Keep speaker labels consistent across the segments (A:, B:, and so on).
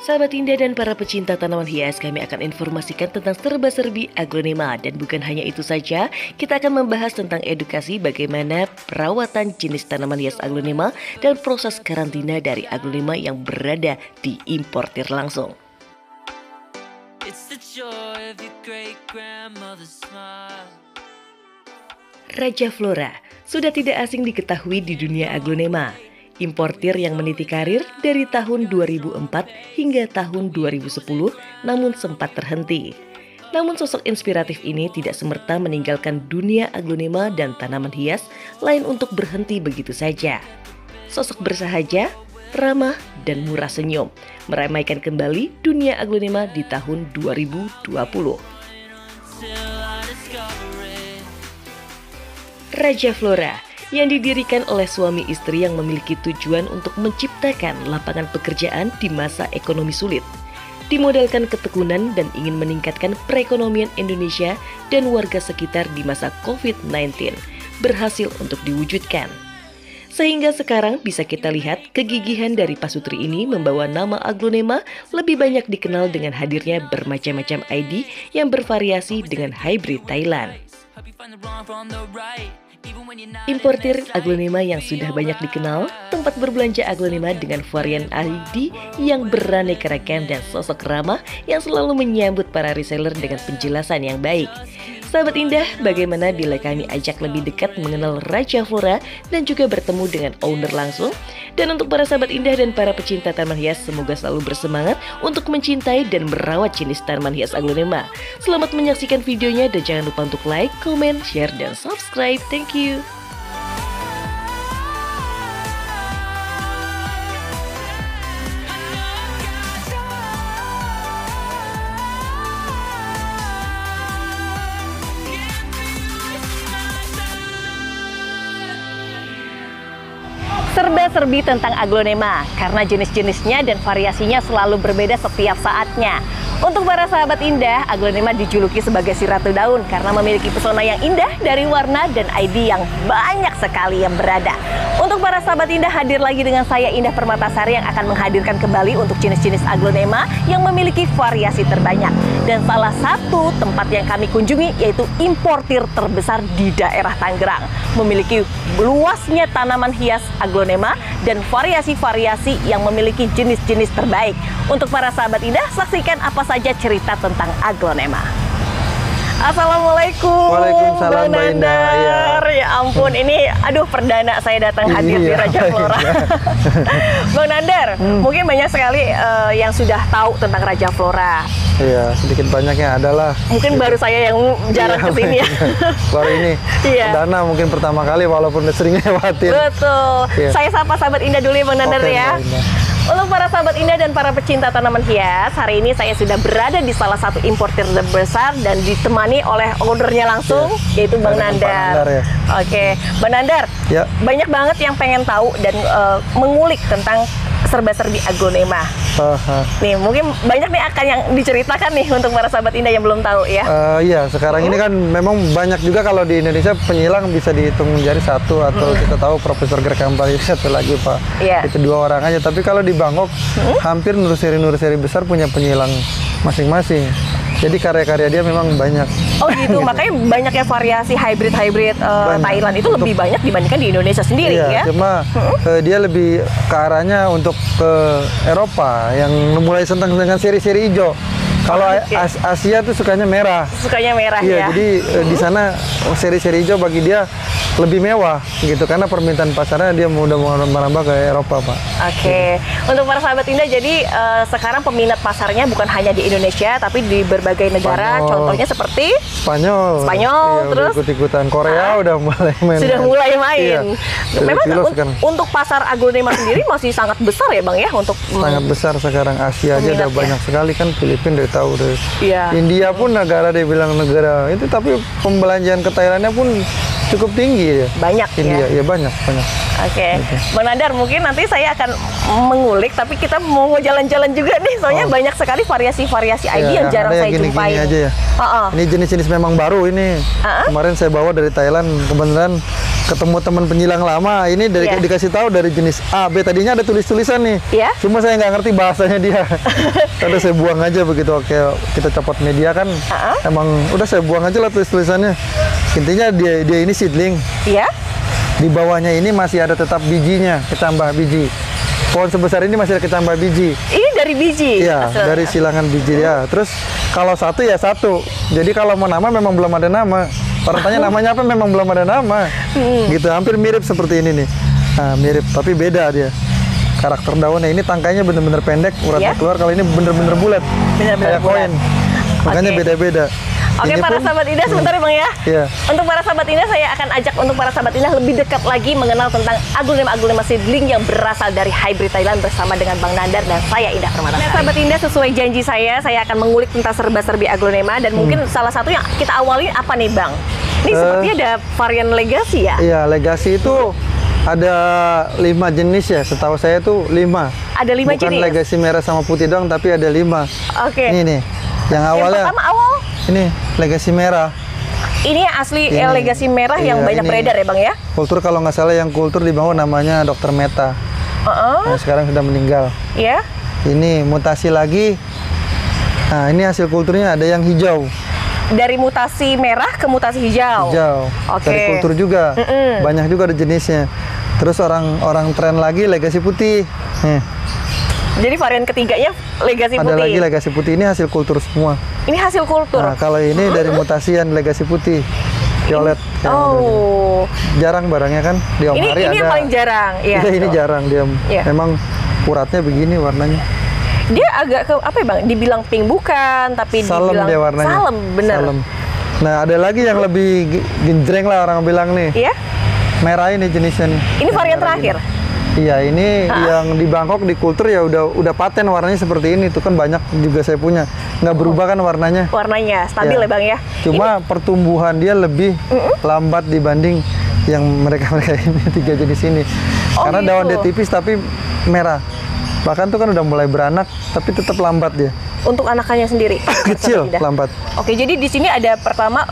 A: Sahabat Indah dan para pecinta tanaman hias, kami akan informasikan tentang serba-serbi aglonema. Dan bukan hanya itu saja, kita akan membahas tentang edukasi bagaimana perawatan jenis tanaman hias aglonema dan proses karantina dari aglonema yang berada di importir langsung. Raja Flora sudah tidak asing diketahui di dunia aglonema. Importir yang meniti karir dari tahun 2004 hingga tahun 2010 namun sempat terhenti. Namun sosok inspiratif ini tidak semerta meninggalkan dunia aglonema dan tanaman hias lain untuk berhenti begitu saja. Sosok bersahaja, ramah, dan murah senyum meramaikan kembali dunia aglonema di tahun 2020. Raja Flora yang didirikan oleh suami istri yang memiliki tujuan untuk menciptakan lapangan pekerjaan di masa ekonomi sulit, dimodalkan ketekunan dan ingin meningkatkan perekonomian Indonesia dan warga sekitar di masa COVID-19, berhasil untuk diwujudkan. Sehingga sekarang bisa kita lihat kegigihan dari Pasutri ini membawa nama aglonema lebih banyak dikenal dengan hadirnya bermacam-macam ID yang bervariasi dengan hybrid Thailand. Importir aglonema yang sudah banyak dikenal, tempat berbelanja aglonema dengan varian ID yang beraneka ragam dan sosok ramah yang selalu menyambut para reseller dengan penjelasan yang baik. Sahabat Indah, bagaimana bila kami ajak lebih dekat mengenal Raja Flora dan juga bertemu dengan owner langsung? Dan untuk para sahabat Indah dan para pecinta tanaman hias, semoga selalu bersemangat untuk mencintai dan merawat jenis tanaman hias aglonema. Selamat menyaksikan videonya dan jangan lupa untuk like, comment, share, dan subscribe. Thank you. Serba-serbi tentang aglonema karena jenis-jenisnya dan variasinya selalu berbeda setiap saatnya. Untuk para sahabat Indah, aglonema dijuluki sebagai si ratu daun karena memiliki pesona yang indah dari warna dan ID yang banyak sekali yang berada. Untuk para sahabat Indah, hadir lagi dengan saya Indah Permatasari yang akan menghadirkan kembali untuk jenis-jenis aglonema yang memiliki variasi terbanyak. Dan salah satu tempat yang kami kunjungi yaitu importir terbesar di daerah Tangerang. Memiliki luasnya tanaman hias aglonema dan variasi-variasi yang memiliki jenis-jenis terbaik. Untuk para sahabat Indah, saksikan apa saja cerita tentang aglonema. Assalamualaikum.
B: Waalaikumsalam,
A: Bang
B: Mbak Indah.
A: Nandar. Ya ampun, ini aduh perdana saya datang hadir di Raja Flora. Bang Nandar, mungkin banyak sekali yang sudah tahu tentang Raja Flora.
B: Iya, sedikit banyaknya adalah.
A: Mungkin baru saya yang jarang kesini ya.
B: Baru ini.
A: Iya.
B: Perdana mungkin pertama kali walaupun udah sering lewatin.
A: Betul.
B: Iya.
A: Saya sapa sahabat Indah dulu ya Bang Nandar ya.
B: Mbak Indah.
A: Untuk para sahabat Indah dan para pecinta tanaman hias, hari ini saya sudah berada di salah satu importir terbesar dan ditemani oleh ownernya langsung, yaitu Bang Nandar.
B: Ya.
A: Oke, Bang Nandar,
B: Ya.
A: banyak banget yang pengen tahu dan mengulik tentang serba-serbi aglonema. Nih, mungkin banyak nih akan yang diceritakan nih untuk para sahabat Indah yang belum tahu ya.
B: Iya, sekarang ini kan memang banyak juga kalau di Indonesia penyilang bisa dihitung jari satu atau kita tahu Profesor Greg Kampari satu lagi Pak.
A: Iya.
B: Itu 2 orang aja. Tapi kalau di Bangkok hampir nursery besar punya penyilang masing-masing. Jadi karya-karya dia memang banyak.
A: Oh gitu, makanya banyaknya variasi hybrid Thailand itu lebih banyak dibandingkan di Indonesia sendiri
B: iya,
A: ya.
B: Cuma dia lebih ke arahnya untuk ke Eropa yang mulai senang dengan seri-seri hijau. Kalau Asia tuh sukanya merah.
A: Sukanya merah
B: Iya,
A: ya.
B: jadi di sana seri-seri hijau bagi dia lebih mewah gitu karena permintaan pasarnya dia udah mau merambah ke Eropa, Pak.
A: Oke. Untuk para sahabat Indah, jadi sekarang peminat pasarnya bukan hanya di Indonesia tapi di berbagai negara.
B: Spanyol.
A: Contohnya seperti
B: Spanyol,
A: iya,
B: terus ikut-ikutan Korea udah mulai main.
A: Sudah mulai main.
B: Iya.
A: Memang
B: sekarang
A: untuk pasar aglonema sendiri masih sangat besar ya Bang ya untuk
B: sangat besar sekarang. Asia aja udah banyak sekali kan, Filipina udah tahu deh.
A: Iya.
B: India pun negara dia bilang negara itu, tapi pembelanjaan ke Thailandnya pun cukup tinggi ya.
A: Banyak
B: India,
A: ya.
B: ya banyak.
A: Oke. Bang Nandar, mungkin nanti saya akan mengulik, tapi kita mau jalan-jalan juga nih, soalnya banyak sekali variasi-variasi ID yang jarang saya jumpai.
B: Aja ya. Ini jenis-jenis memang baru ini. Kemarin saya bawa dari Thailand, kebetulan ketemu teman penyilang lama, ini dari dikasih tahu dari jenis A, B. Tadinya ada tulisan nih, cuma saya nggak ngerti bahasanya dia. Udah saya buang aja begitu. Oke, kita copot media kan, emang udah saya buang aja lah tulisannya. Intinya dia ini seedling.
A: Iya.
B: Di bawahnya ini masih ada tetap bijinya, kecambah biji. Pohon sebesar ini masih ada kecambah biji.
A: Ini dari biji?
B: Iya, dari silangan biji ya. Terus kalau satu ya satu. Jadi kalau mau nama memang belum ada nama. Orang tanya namanya apa, memang belum ada nama. Gitu, hampir mirip seperti ini nih. Nah, mirip, tapi beda dia. Karakter daunnya ini tangkainya bener-bener pendek, uratnya keluar. Kalau ini bener-bener bulat, kayak koin. Makanya beda-beda.
A: Oke, para sahabat Indah, sebentar ya Bang ya. Untuk para sahabat Indah, saya akan ajak untuk para sahabat Indah lebih dekat lagi mengenal tentang aglonema seedling yang berasal dari hybrid Thailand bersama dengan Bang Nandar dan saya Indah Permatasari. Nah, sahabat Indah, sesuai janji saya akan mengulik tentang serba-serbi aglonema dan mungkin salah satu yang kita awali apa nih Bang? Ini sepertinya ada varian legacy ya? Iya,
B: legacy itu ada 5 jenis ya, setahu saya tuh 5.
A: Ada 5 jenis?
B: Bukan legacy merah sama putih doang, tapi ada 5.
A: Oke.
B: Ini nih, yang awalnya.
A: Yang pertama awal?
B: Ini legacy merah.
A: Ini asli legacy merah yang banyak beredar ya Bang ya?
B: Kultur kalau nggak salah yang kultur dibangun namanya Dr. Meta. Nah, sekarang sudah meninggal.
A: Iya.
B: Ini mutasi lagi. Nah, ini hasil kulturnya ada yang hijau.
A: Dari mutasi merah ke mutasi hijau.
B: Oke. Dari kultur juga. Banyak juga ada jenisnya. Terus orang tren lagi legacy putih.
A: Jadi varian ketiganya legacy putih.
B: Ada lagi legacy putih, ini hasil kultur semua.
A: Ini hasil kultur.
B: Nah, kalau ini dari mutasian legacy putih. Violet. Jarang barangnya kan di Om Hari
A: ini
B: ada.
A: Yang paling jarang. Iya.
B: Ini jarang dia. Memang uratnya begini warnanya.
A: Dia agak ke apa ya Bang? Dibilang pink bukan, tapi
B: salem
A: dibilang
B: dia warnanya.
A: Salem, bener.
B: Salem. Nah, ada lagi yang lebih genjreng lah orang bilang nih.
A: Iya?
B: Merah ini jenisnya nih.
A: Ini varian terakhir?
B: Iya, ini yang di Bangkok di kultur ya udah paten warnanya seperti ini. Itu kan banyak juga saya punya. Nggak berubah kan warnanya.
A: Warnanya stabil ya Bang ya?
B: Cuma pertumbuhan dia lebih lambat dibanding yang mereka ini 3 jenis ini. Karena daun dia tipis tapi merah. Bahkan tuh kan udah mulai beranak, tapi tetap lambat dia.
A: Untuk anakannya sendiri?
B: Kecil, lambat.
A: Oke, jadi di sini ada pertama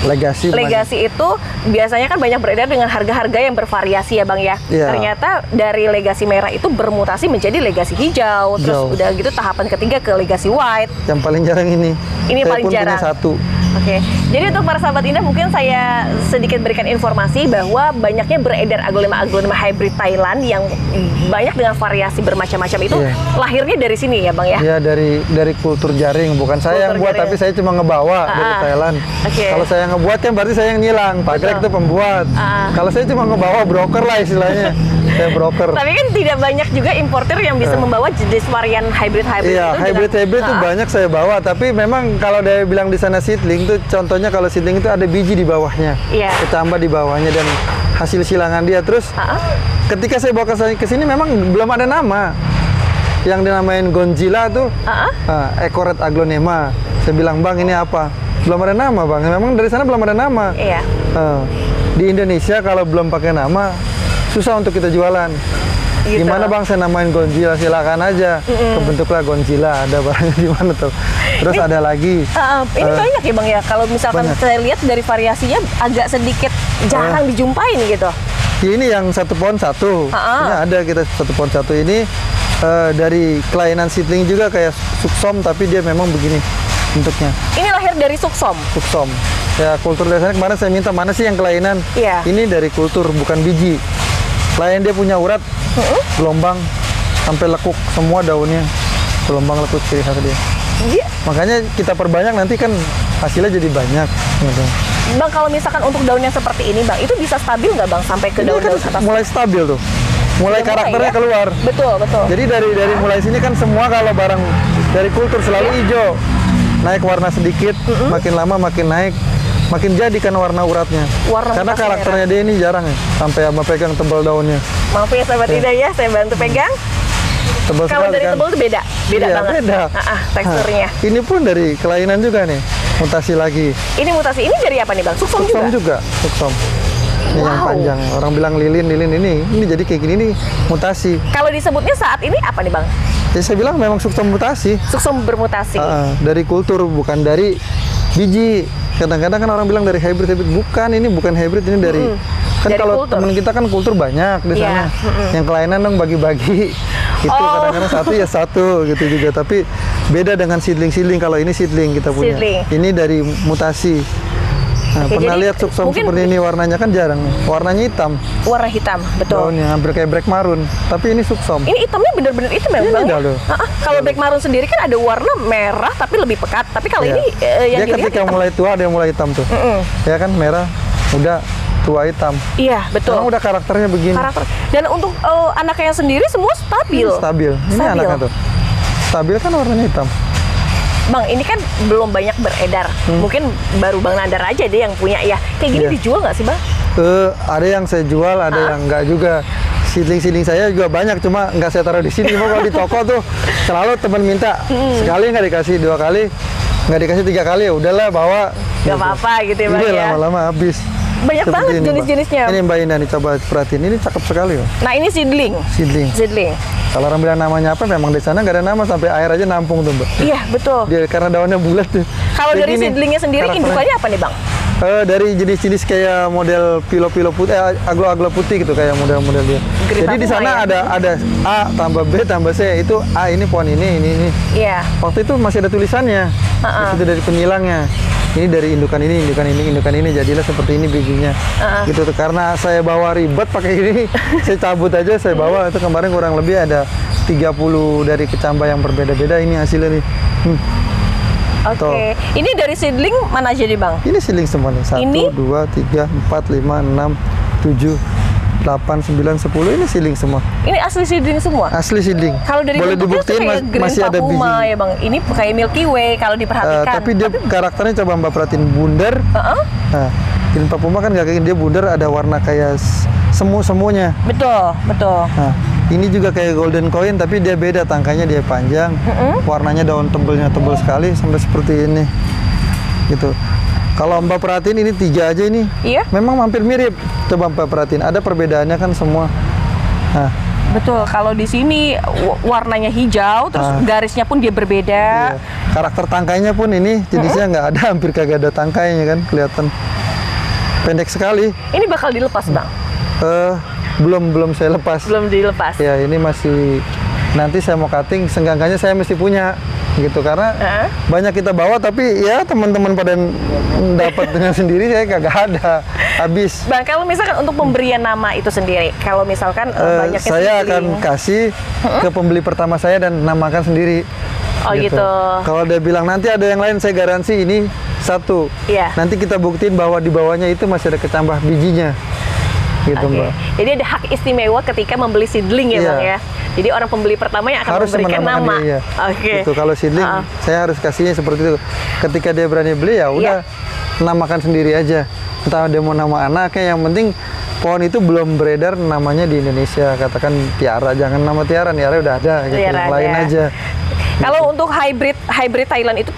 B: legacy.
A: Legacy itu biasanya kan banyak beredar dengan harga-harga yang bervariasi ya Bang ya. Ternyata dari legacy merah itu bermutasi menjadi legacy hijau. Terus udah gitu tahapan ketiga ke legacy white.
B: Yang paling jarang ini.
A: Ini paling jarang.
B: Punya 1.
A: Oke, jadi untuk para sahabat Indah mungkin saya sedikit berikan informasi bahwa banyaknya beredar aglonema hybrid Thailand yang banyak dengan variasi bermacam-macam itu lahirnya dari sini ya Bang ya?
B: Iya, dari kultur jaring, bukan saya yang buat tapi saya cuma ngebawa dari Thailand. Kalau saya ngebuat kan berarti saya yang nyilang, Pak Greg itu pembuat. Kalau saya cuma ngebawa broker lah istilahnya. Saya broker.
A: Tapi kan tidak banyak juga importer yang bisa membawa jenis varian hybrid itu.
B: Iya, hybrid itu banyak saya bawa, tapi memang kalau dia bilang di sana seedling itu contohnya kalau seedling itu ada biji di bawahnya. Ditambah di bawahnya dan hasil silangan dia. Terus ketika saya bawa ke sini memang belum ada nama. Yang dinamain Gonzilla tuh Ecoret aglonema. Saya bilang, Bang ini apa? Belum ada nama Bang. Memang dari sana belum ada nama. Di Indonesia kalau belum pakai nama susah untuk kita jualan. Gimana Bang saya namain Gonzilla? Silakan aja. Kebentuklah Gonzilla. Ada barangnya di mana tuh? Terus ada lagi.
A: Ini banyak ya Bang ya. Kalau misalkan saya lihat dari variasinya agak sedikit jarang dijumpain gitu.
B: Ini yang 1 pohon 1. Ini ada kita 1 pohon 1 ini. Dari kelainan seedling juga kayak suksom, tapi dia memang begini bentuknya.
A: Ini lahir dari suksom?
B: Suksom. Ya kultur dasarnya kemarin saya minta mana sih yang kelainan? Ini dari kultur, bukan biji. Klien dia punya urat, gelombang, sampai lekuk semua daunnya. Gelombang lekuk ciri khas dia. Makanya kita perbanyak nanti kan hasilnya jadi banyak. Gitu.
A: Bang, kalau misalkan untuk daun yang seperti ini Bang, itu bisa stabil nggak Bang sampai ke daun-daun atas?
B: Mulai stabil tuh. Mulai karakternya keluar.
A: Betul.
B: Jadi dari mulai sini kan semua kalau barang dari kultur selalu hijau. Naik warna sedikit, makin lama makin naik, makin jadi kan warna uratnya. Karena karakternya dia ini jarang ya, sampai sama pegang tebal daunnya.
A: Maaf ya sahabat Indah ya, saya bantu pegang.
B: Tebal
A: kalau dari
B: kan?
A: tebal itu beda banget. Beda. Teksturnya.
B: Ini pun dari kelainan juga nih, mutasi lagi.
A: Ini mutasi, ini dari apa nih Bang? Suksom juga?
B: Suksom. Ini yang panjang, orang bilang lilin ini jadi kayak gini nih, mutasi.
A: Kalau disebutnya saat ini apa nih Bang?
B: Ya saya bilang memang suksom mutasi.
A: Suksom bermutasi.
B: Dari kultur, bukan dari biji. Kadang-kadang kan orang bilang dari hybrid, bukan, ini bukan hybrid, ini dari Kan kalau temen kita kan kultur banyak di sana. Yang kelainan dong bagi-bagi. Itu kadang-kadang satu ya satu gitu juga. Tapi beda dengan seedling. Kalau ini seedling kita punya. Ini dari mutasi. Nah, pernah lihat suksom seperti ini, warnanya kan jarang. Warnanya hitam.
A: Warna hitam, betul.
B: Daunnya hampir kayak black maroon, tapi ini suksom.
A: Ini hitamnya bener-bener hitam ya, Bang? Kalau black maroon sendiri kan ada warna merah tapi lebih pekat. Tapi kalau ini yang
B: dia ketika mulai tua dia mulai hitam tuh. Ya kan merah, udah tua hitam.
A: Iya, betul.
B: Sekarang udah karakternya begini. Dan
A: untuk anaknya sendiri semua stabil.
B: Stabil. Ini anaknya tuh. Stabil kan warnanya hitam.
A: Bang, ini kan belum banyak beredar. Mungkin baru Bang Nandar aja deh yang punya ya. Kayak gini dijual nggak sih, Bang?
B: Ada yang saya jual, ada yang nggak juga. Seedling saya juga banyak, cuma nggak saya taruh di sini. Kalau di toko tuh selalu teman minta. Sekali nggak dikasih, 2 kali, nggak dikasih 3 kali, ya udahlah bawa.
A: Nggak apa-apa gitu ya, Bang.
B: Iya, lama-lama habis.
A: Banyak banget jenis-jenisnya.
B: Ini Mbak Indah nih, coba perhatiin. Ini cakep sekali loh.
A: Nah, ini seedling.
B: Kalau orang bilang namanya apa, memang di sana nggak ada nama, sampai air aja nampung tuh, Mbak.
A: Iya, betul.
B: Dia karena daunnya bulat tuh.
A: Kalau dari seedlingnya sendiri, indukannya apa nih, Bang?
B: Dari jenis-jenis kayak model pilo-pilo putih, aglo-aglo putih gitu, kayak model-model dia. Jadi di sana ada A tambah B tambah C, itu A ini pohon ini.
A: Iya.
B: Waktu itu masih ada tulisannya. Itu dari penilangnya. Ini dari indukan ini, jadilah seperti ini bijinya. Gitu tuh. Karena saya bawa ribet pakai ini, saya cabut aja, saya bawa. Itu kemarin kurang lebih ada 30 dari kecambah yang berbeda-beda, ini hasilnya nih.
A: Oke. Ini dari seedling mana aja nih, Bang?
B: Ini seedling semua nih. 1, 2, 3, 4, 5, 6, 7, 8, 9, 10. Ini seedling semua.
A: Ini asli seedling semua?
B: Asli seedling.
A: Kalau dari
B: boleh dibuktiin masih ada biji.
A: Ya, Bang. Ini kayak Milky Way kalau diperhatikan.
B: Tapi dia karakternya coba Mbak perhatiin, bundar. Nah, Green Papuma kan nggak kayak dia bundar, ada warna kayak semu-semunya.
A: Betul.
B: Nah, ini juga kayak golden coin, tapi dia beda, tangkainya dia panjang. Warnanya daun tebelnya tebel sekali sampai seperti ini. Gitu. Kalau Mbak perhatiin ini 3 aja ini. Iya. Memang hampir mirip. Coba Mbak perhatiin, ada perbedaannya kan semua. Nah.
A: Betul, kalau di sini warnanya hijau, terus garisnya pun dia berbeda.
B: Iya. Karakter tangkainya pun ini jenisnya nggak ada, hampir kagak ada tangkainya kan, kelihatan pendek sekali. Ini bakal dilepas, Bang? Belum saya lepas. Belum dilepas? Ya, ini masih, nanti saya mau cutting, senggangannya saya mesti punya. Gitu, karena banyak kita bawa, tapi ya teman-teman pada dapat dengan sendiri, saya kagak ada, habis.
A: Bang, kalau misalkan untuk pemberian nama itu sendiri, kalau misalkan banyaknya
B: saya akan kasih ke pembeli pertama saya dan namakan sendiri.
A: Oh gitu.
B: Kalau dia bilang nanti ada yang lain, saya garansi ini satu. Nanti kita buktiin bahwa di bawahnya itu masih ada kecambah bijinya. Gitu, Mbak.
A: Jadi ada hak istimewa ketika membeli seedling ya, Bang ya. Jadi orang pembeli pertama yang akan memberikan nama.
B: Gitu. Kalau seedling saya harus kasihnya seperti itu. Ketika dia berani beli, ya udah namakan sendiri aja. Entah dia mau nama anaknya, yang penting pohon itu belum beredar namanya di Indonesia. Katakan Tiara, jangan nama Tiara udah ada, gitu. Yang lain aja.
A: Kalau untuk hybrid Thailand itu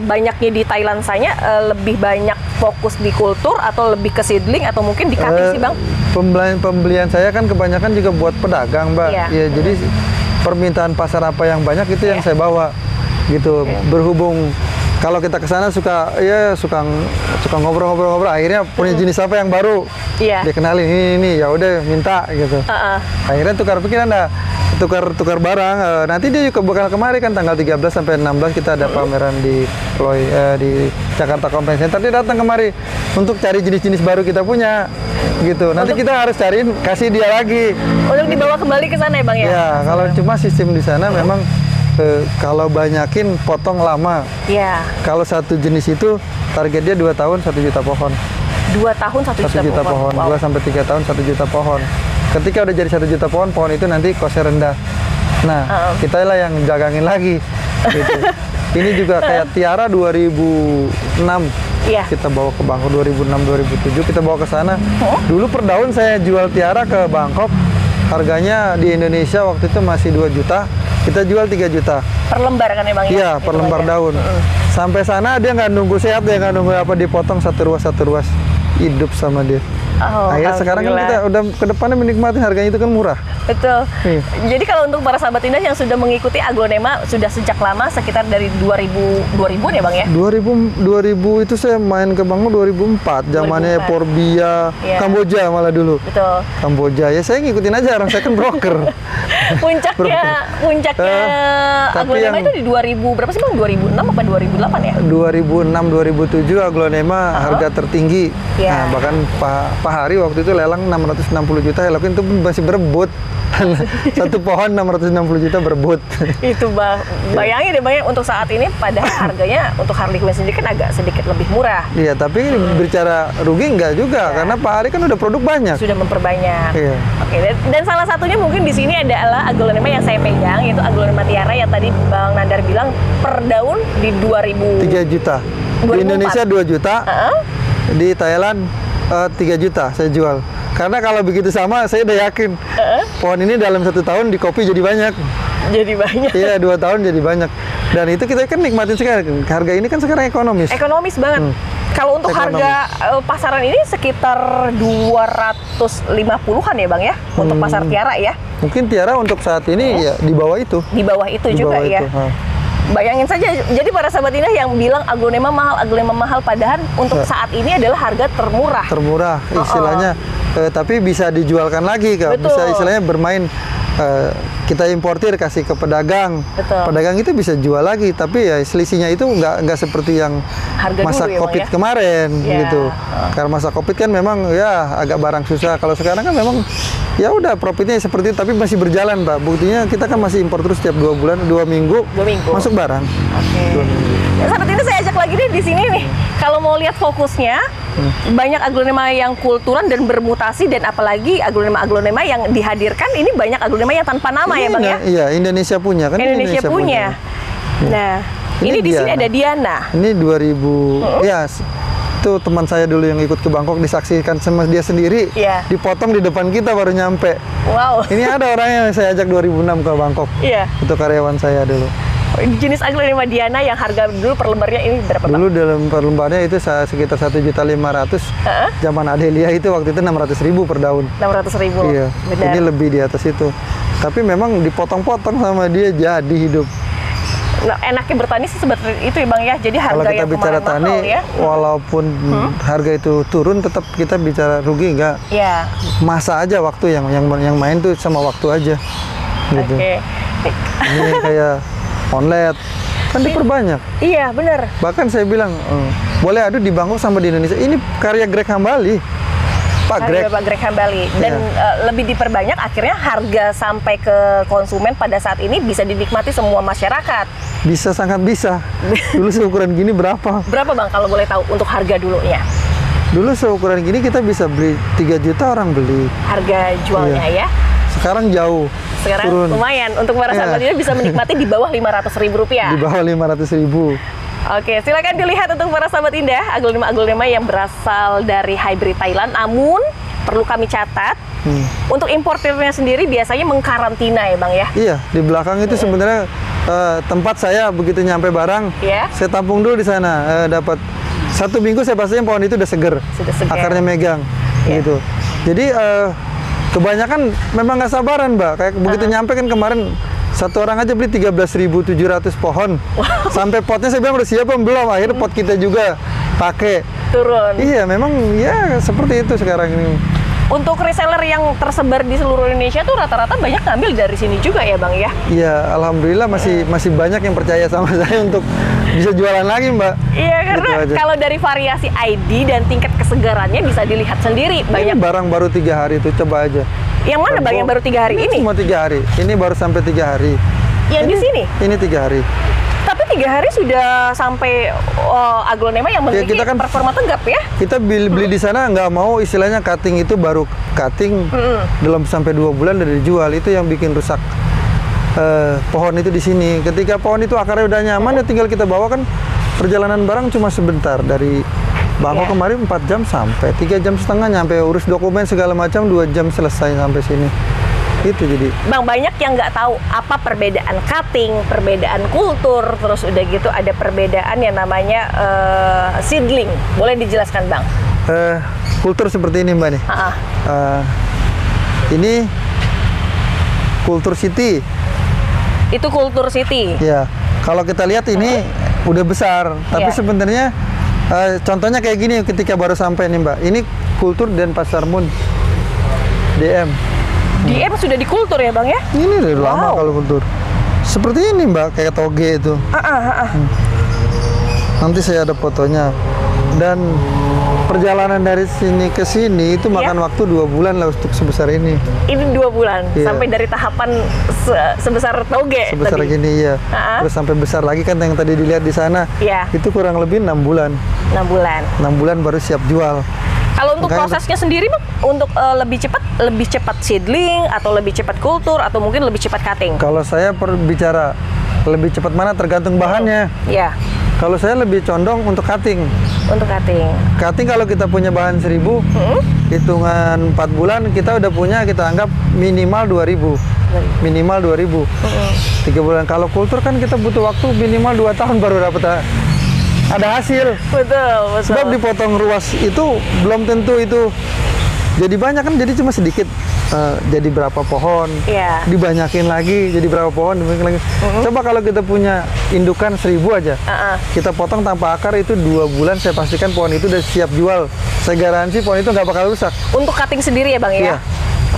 A: banyaknya di Thailand saya lebih banyak fokus di kultur atau lebih ke seedling atau mungkin di cutting sih, Bang?
B: Pembelian saya kan kebanyakan juga buat pedagang, Mbak. Ya, jadi permintaan pasar apa yang banyak itu yang saya bawa gitu. Berhubung kalau kita ke sana suka ngobrol-ngobrol, akhirnya punya jenis apa yang baru, dia kenalin ini ya udah minta gitu. Akhirnya tukar pikiran, tukar barang. Nanti dia juga bakal kemari kan tanggal 13 sampai 16 kita ada pameran di Jakarta Convention Center. Dia datang kemari untuk cari jenis-jenis baru kita punya gitu. Nanti kita harus cariin, kasih dia lagi
A: untuk dibawa kembali ke sana ya, Bang ya.
B: Ya, kalau cuma sistem di sana memang kalau banyakin potong lama. Kalau satu jenis itu targetnya 2 tahun 1 juta pohon.
A: 2 tahun 1 juta pohon.
B: 2 sampai 3 tahun 1 juta pohon. Ketika udah jadi 1 juta pohon itu nanti kosnya rendah. Nah, kita lah yang jagangin lagi. Gitu. Ini juga kayak Tiara 2006. Kita bawa ke Bangkok 2006-2007 kita bawa ke sana. Dulu per daun saya jual Tiara ke Bangkok. Harganya di Indonesia waktu itu masih 2 juta. Kita jual 3 juta.
A: Per lembar kan ya, Bang?
B: Iya, per lembar daun. Sampai sana dia nggak nunggu sehat, dia nggak nunggu apa, dipotong satu ruas hidup sama dia. Akhirnya sekarang kan kita udah ke depannya menikmati, harganya itu kan murah.
A: Betul. Jadi kalau untuk para sahabat Indah yang sudah mengikuti aglonema sudah sejak lama, sekitar dari 2000-an ya Bang ya? 2000
B: itu saya main ke Bangko 2004, zamannya Forbia, Kamboja malah dulu.
A: Betul.
B: Kamboja, ya saya ngikutin aja, orang saya kan broker.
A: puncaknya aglonema itu di 2000 berapa sih Bang? 2006 apa 2008 ya?
B: 2006 2007 aglonema harga tertinggi. Nah, bahkan Pak Hari waktu itu lelang 660 juta, Helokin itu masih berebut. Satu pohon 660 juta berebut. Itu
A: bayangin deh Bang, untuk saat ini padahal harganya untuk Harley Quinn sendiri kan agak sedikit lebih murah.
B: Iya, tapi bicara rugi enggak juga, karena Pak Hari kan udah produk banyak.
A: Sudah memperbanyak. Iya. Oke, dan salah satunya mungkin di sini adalah aglonema yang saya pegang, yaitu aglonema Tiara yang tadi Bang Nandar bilang per daun di
B: 3 juta. 2004. Di Indonesia 2 juta. Di Thailand 3 juta saya jual. Karena kalau begitu sama, saya udah yakin pohon ini dalam 1 tahun di kopi jadi banyak.
A: Jadi banyak?
B: Iya, 2 tahun jadi banyak. Dan itu kita kan nikmatin sekarang. Harga ini kan sekarang ekonomis.
A: Ekonomis banget. Kalau untuk harga pasaran ini sekitar 250-an ya Bang ya? Untuk pasar Tiara ya?
B: Mungkin Tiara untuk saat ini ya di bawah itu.
A: Di bawah itu juga ya? Bayangin saja, jadi para sahabat Indah yang bilang aglonema mahal, padahal untuk saat ini adalah harga termurah.
B: Termurah, istilahnya. Tapi bisa dijualkan lagi, Kak. Betul. Bisa istilahnya bermain, kita importir kasih ke pedagang. Betul. Pedagang itu bisa jual lagi, tapi ya selisihnya itu nggak seperti yang harga masa Covid kemarin gitu. Karena masa Covid kan memang ya agak barang susah. Kalau sekarang kan memang ya udah profitnya seperti itu, tapi masih berjalan, Pak. Buktinya kita kan masih impor terus setiap 2 bulan, 2 minggu masuk barang.
A: Saat ini saya ajak lagi deh di sini nih. Kalau mau lihat fokusnya, banyak aglonema yang kulturan dan bermutasi, dan apalagi aglonema yang dihadirkan ini banyak aglonema yang tanpa nama ya Bang ya?
B: Iya, Indonesia punya kan?
A: Indonesia punya. Nah, ini di sini ada Diana.
B: Ini 2000, ya itu teman saya dulu yang ikut ke Bangkok, disaksikan sama dia sendiri, dipotong di depan kita baru nyampe. Wow. Ini ada orangnya yang saya ajak 2006 ke Bangkok. Iya. Itu karyawan saya dulu.
A: Jenis aglonema Diana yang harga dulu per lembarnya ini berapa Bang?
B: Dulu dalam per lembarnya itu sekitar 1.500.000. Zaman Adelia itu waktu itu 600.000 per daun.
A: 600.000.
B: Iya. Benar. Ini lebih di atas itu. Tapi memang dipotong-potong sama dia jadi hidup.
A: Nah, enaknya bertani sih seperti itu ya Bang ya. Jadi harga
B: kalau kita
A: yang
B: bicara tani, mahal, ya? Walaupun harga itu turun, tetap kita bicara rugi enggak? Iya. Masa aja waktu yang main tuh sama waktu aja. Gitu. Ini kayak onlet kan diperbanyak. Iya, benar. Bahkan saya bilang boleh adu di Bangkok sama di Indonesia. Ini karya Greg Hambali. Pak Greg Hambali. Dan lebih diperbanyak, akhirnya harga sampai ke konsumen pada saat ini bisa dinikmati semua masyarakat. Bisa, sangat bisa. Dulu seukuran gini berapa? Berapa Bang kalau boleh tahu untuk harga dulunya? Dulu seukuran gini kita bisa beli 3 juta orang beli. Harga jualnya ya? Sekarang jauh. Sekarang turun. Lumayan untuk para sahabat ini bisa menikmati di bawah Rp500.000. Di bawah Rp500.000. Oke, silakan dilihat untuk para sahabat Indah aglonema yang berasal dari hybrid Thailand. Namun perlu kami catat, untuk importirnya sendiri biasanya mengkarantina ya Bang ya? Iya, di belakang itu sebenarnya tempat saya begitu nyampe barang, saya tampung dulu di sana. Dapat 1 minggu saya pastiin pohon itu udah seger, akarnya megang, gitu. Jadi kebanyakan memang nggak sabaran, Mbak. Kayak begitu nyampe kan kemarin satu orang aja beli 13.700 pohon. Sampai potnya saya bilang udah siap belum? Akhirnya pot kita juga pakai. Turun. Iya, memang ya seperti itu sekarang ini. Untuk reseller yang tersebar di seluruh Indonesia tuh rata-rata banyak ngambil dari sini juga ya Bang ya? Iya, alhamdulillah masih banyak yang percaya sama saya untuk bisa jualan lagi Mbak. Iya, karena kalau dari variasi ID dan tingkat kesegarannya bisa dilihat sendiri. Banyak barang baru 3 hari itu, coba aja. Yang mana Bang yang baru 3 hari ini? Cuma 3 hari, ini baru sampai 3 hari. Yang di sini? Ini 3 hari. Tapi 3 hari sudah sampai aglonema yang memiliki kita kan performa tegap ya? Kita beli di sana nggak mau istilahnya cutting itu baru cutting dalam sampai 2 bulan udah dijual, itu yang bikin rusak pohon itu di sini. Ketika pohon itu akarnya udah nyaman, ya tinggal kita bawa kan perjalanan barang cuma sebentar dari Bangkok kemarin 4 jam sampai 3 jam setengah nyampe, urus dokumen segala macam 2 jam selesai sampai sini. Itu jadi Bang, banyak yang nggak tahu apa perbedaan cutting, perbedaan kultur, terus udah gitu ada perbedaan yang namanya seedling. Boleh dijelaskan Bang? kultur seperti ini Mbak nih. Ini Kultur City.
A: Itu Kultur City.
B: Ya, kalau kita lihat ini udah besar, tapi sebenarnya contohnya kayak gini ketika baru sampai nih Mbak. Ini Kultur Denpasar Moon. DM.
A: DM sudah di Kultur ya Bang ya?
B: Ini udah lama kalau Kultur. Seperti ini Mbak, kayak toge itu. Nanti saya ada fotonya. Dan perjalanan dari sini ke sini itu makan waktu 2 bulan lah untuk sebesar ini.
A: Ini 2 bulan sampai dari tahapan sebesar toge.
B: Sebesar
A: tadi.
B: gini ya. Terus sampai besar lagi kan yang tadi dilihat di sana. Itu kurang lebih 6 bulan.
A: 6 bulan.
B: 6 bulan baru siap jual.
A: Kalau untuk prosesnya sendiri Bang, untuk lebih cepat seedling atau lebih cepat kultur atau mungkin lebih cepat cutting?
B: Kalau saya bicara lebih cepat mana tergantung bahannya. Iya. Kalau saya lebih condong untuk cutting.
A: Untuk cutting.
B: Cutting kalau kita punya bahan 1000, hitungan 4 bulan kita udah punya, kita anggap minimal 2000. Minimal 2000. 3 bulan. Kalau kultur kan kita butuh waktu minimal 2 tahun baru dapat ada hasil.
A: Betul.
B: Sebab dipotong ruas itu belum tentu itu jadi banyak kan, jadi cuma sedikit. Jadi berapa pohon, dibanyakin lagi, jadi berapa pohon, dibanyakin lagi. Coba kalau kita punya indukan 1000 aja, kita potong tanpa akar itu 2 bulan, saya pastikan pohon itu udah siap jual. Saya garansi pohon itu nggak bakal rusak.
A: Untuk cutting sendiri ya Bang ya?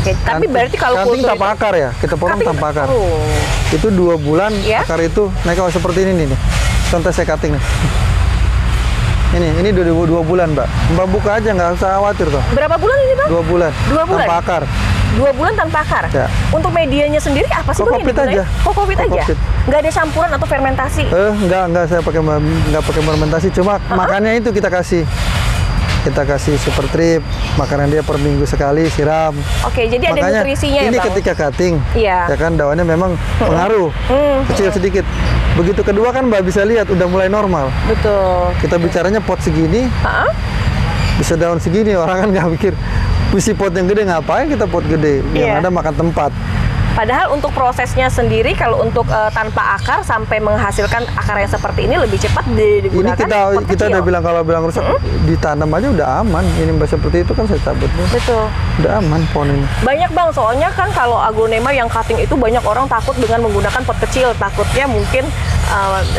A: Oke, tapi berarti kalau
B: cutting tanpa akar ya, kita potong tanpa akar. Itu 2 bulan, akar itu naik seperti ini nih. Contoh saya cutting nih. Ini 2 bulan Mbak. Mbak buka aja, nggak usah khawatir tuh.
A: Berapa bulan ini Bang?
B: 2 bulan.
A: 2 bulan?
B: Tanpa akar.
A: 2 bulan tanpa akar?
B: Ya.
A: Untuk medianya sendiri apa sih Bang?
B: Kokopit aja.
A: Kokopit aja? Nggak ada campuran atau fermentasi?
B: Nggak, saya nggak pakai fermentasi. Cuma makannya itu kita kasih super trip, makanan dia per minggu sekali, siram.
A: Oke, jadi makanya ada nutrisinya ya Bang?
B: Ini ketika cutting, ya kan daunnya memang pengaruh, kecil sedikit. Begitu kedua kan Mbak bisa lihat udah mulai normal.
A: Betul.
B: Kita bicaranya pot segini, bisa daun segini, orang kan nggak mikir, isi pot yang gede ngapain kita pot gede, yang ada makan tempat.
A: Padahal untuk prosesnya sendiri kalau untuk tanpa akar sampai menghasilkan akar yang seperti ini lebih cepat digunakan.
B: Ini kita udah bilang kalau bilang rusak ditanam aja udah aman. Ini Mbak seperti itu kan saya cabut.
A: Betul.
B: Udah aman pohon ini.
A: Banyak Bang, soalnya kan kalau aglonema yang cutting itu banyak orang takut dengan menggunakan pot kecil. Takutnya mungkin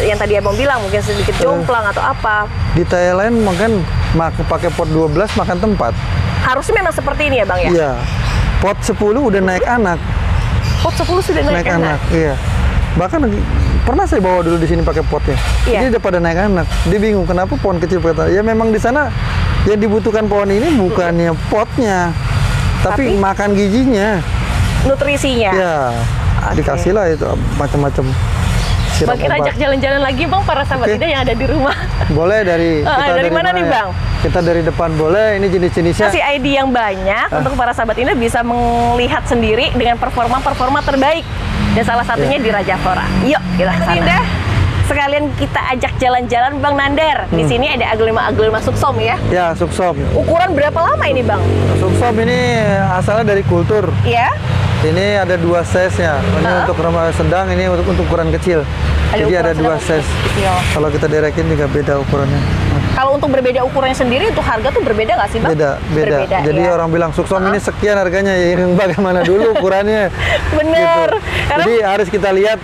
A: yang tadi Abang bilang mungkin sedikit jomplang atau apa.
B: Di Thailand mungkin pakai pot 12 makan tempat.
A: Harusnya memang seperti ini ya Bang ya?
B: Iya. Pot 10 udah naik anak.
A: Pot 10 sudah naik anak.
B: Iya. Bahkan pernah saya bawa dulu di sini pakai potnya. Ini udah pada naik anak. Dia bingung kenapa pohon kecil kata. Ya memang di sana yang dibutuhkan pohon ini bukannya potnya, tapi makan gizinya,
A: nutrisinya.
B: Ya. Dikasihlah itu macam-macam.
A: Bang, kita ajak jalan-jalan lagi Bang para sahabat Indah yang ada di rumah.
B: Boleh dari
A: mana nih Bang?
B: Kita dari depan boleh, ini jenis-jenisnya.
A: Kasih ID yang banyak untuk para sahabat Indah bisa melihat sendiri dengan performa terbaik. Dan salah satunya di Raja Flora. Yuk kita kesana. Indah, sekalian kita ajak jalan-jalan Bang Nander. Di sini ada aglonema Suksom ya? Ya,
B: Suksom.
A: Ukuran berapa lama ini Bang?
B: Suksom ini asalnya dari kultur.
A: Iya.
B: Ini ada 2 size-nya. Ini untuk remaja sedang, ini untuk ukuran kecil. Jadi ada 2 size. Kalau kita derekin juga beda ukurannya.
A: Kalau untuk berbeda ukurannya sendiri, untuk harga tuh berbeda nggak sih Bang?
B: Beda. Jadi orang bilang Suksom ini sekian harganya, ya ini bagaimana dulu ukurannya.
A: Bener.
B: Gitu. Jadi harus kita lihat,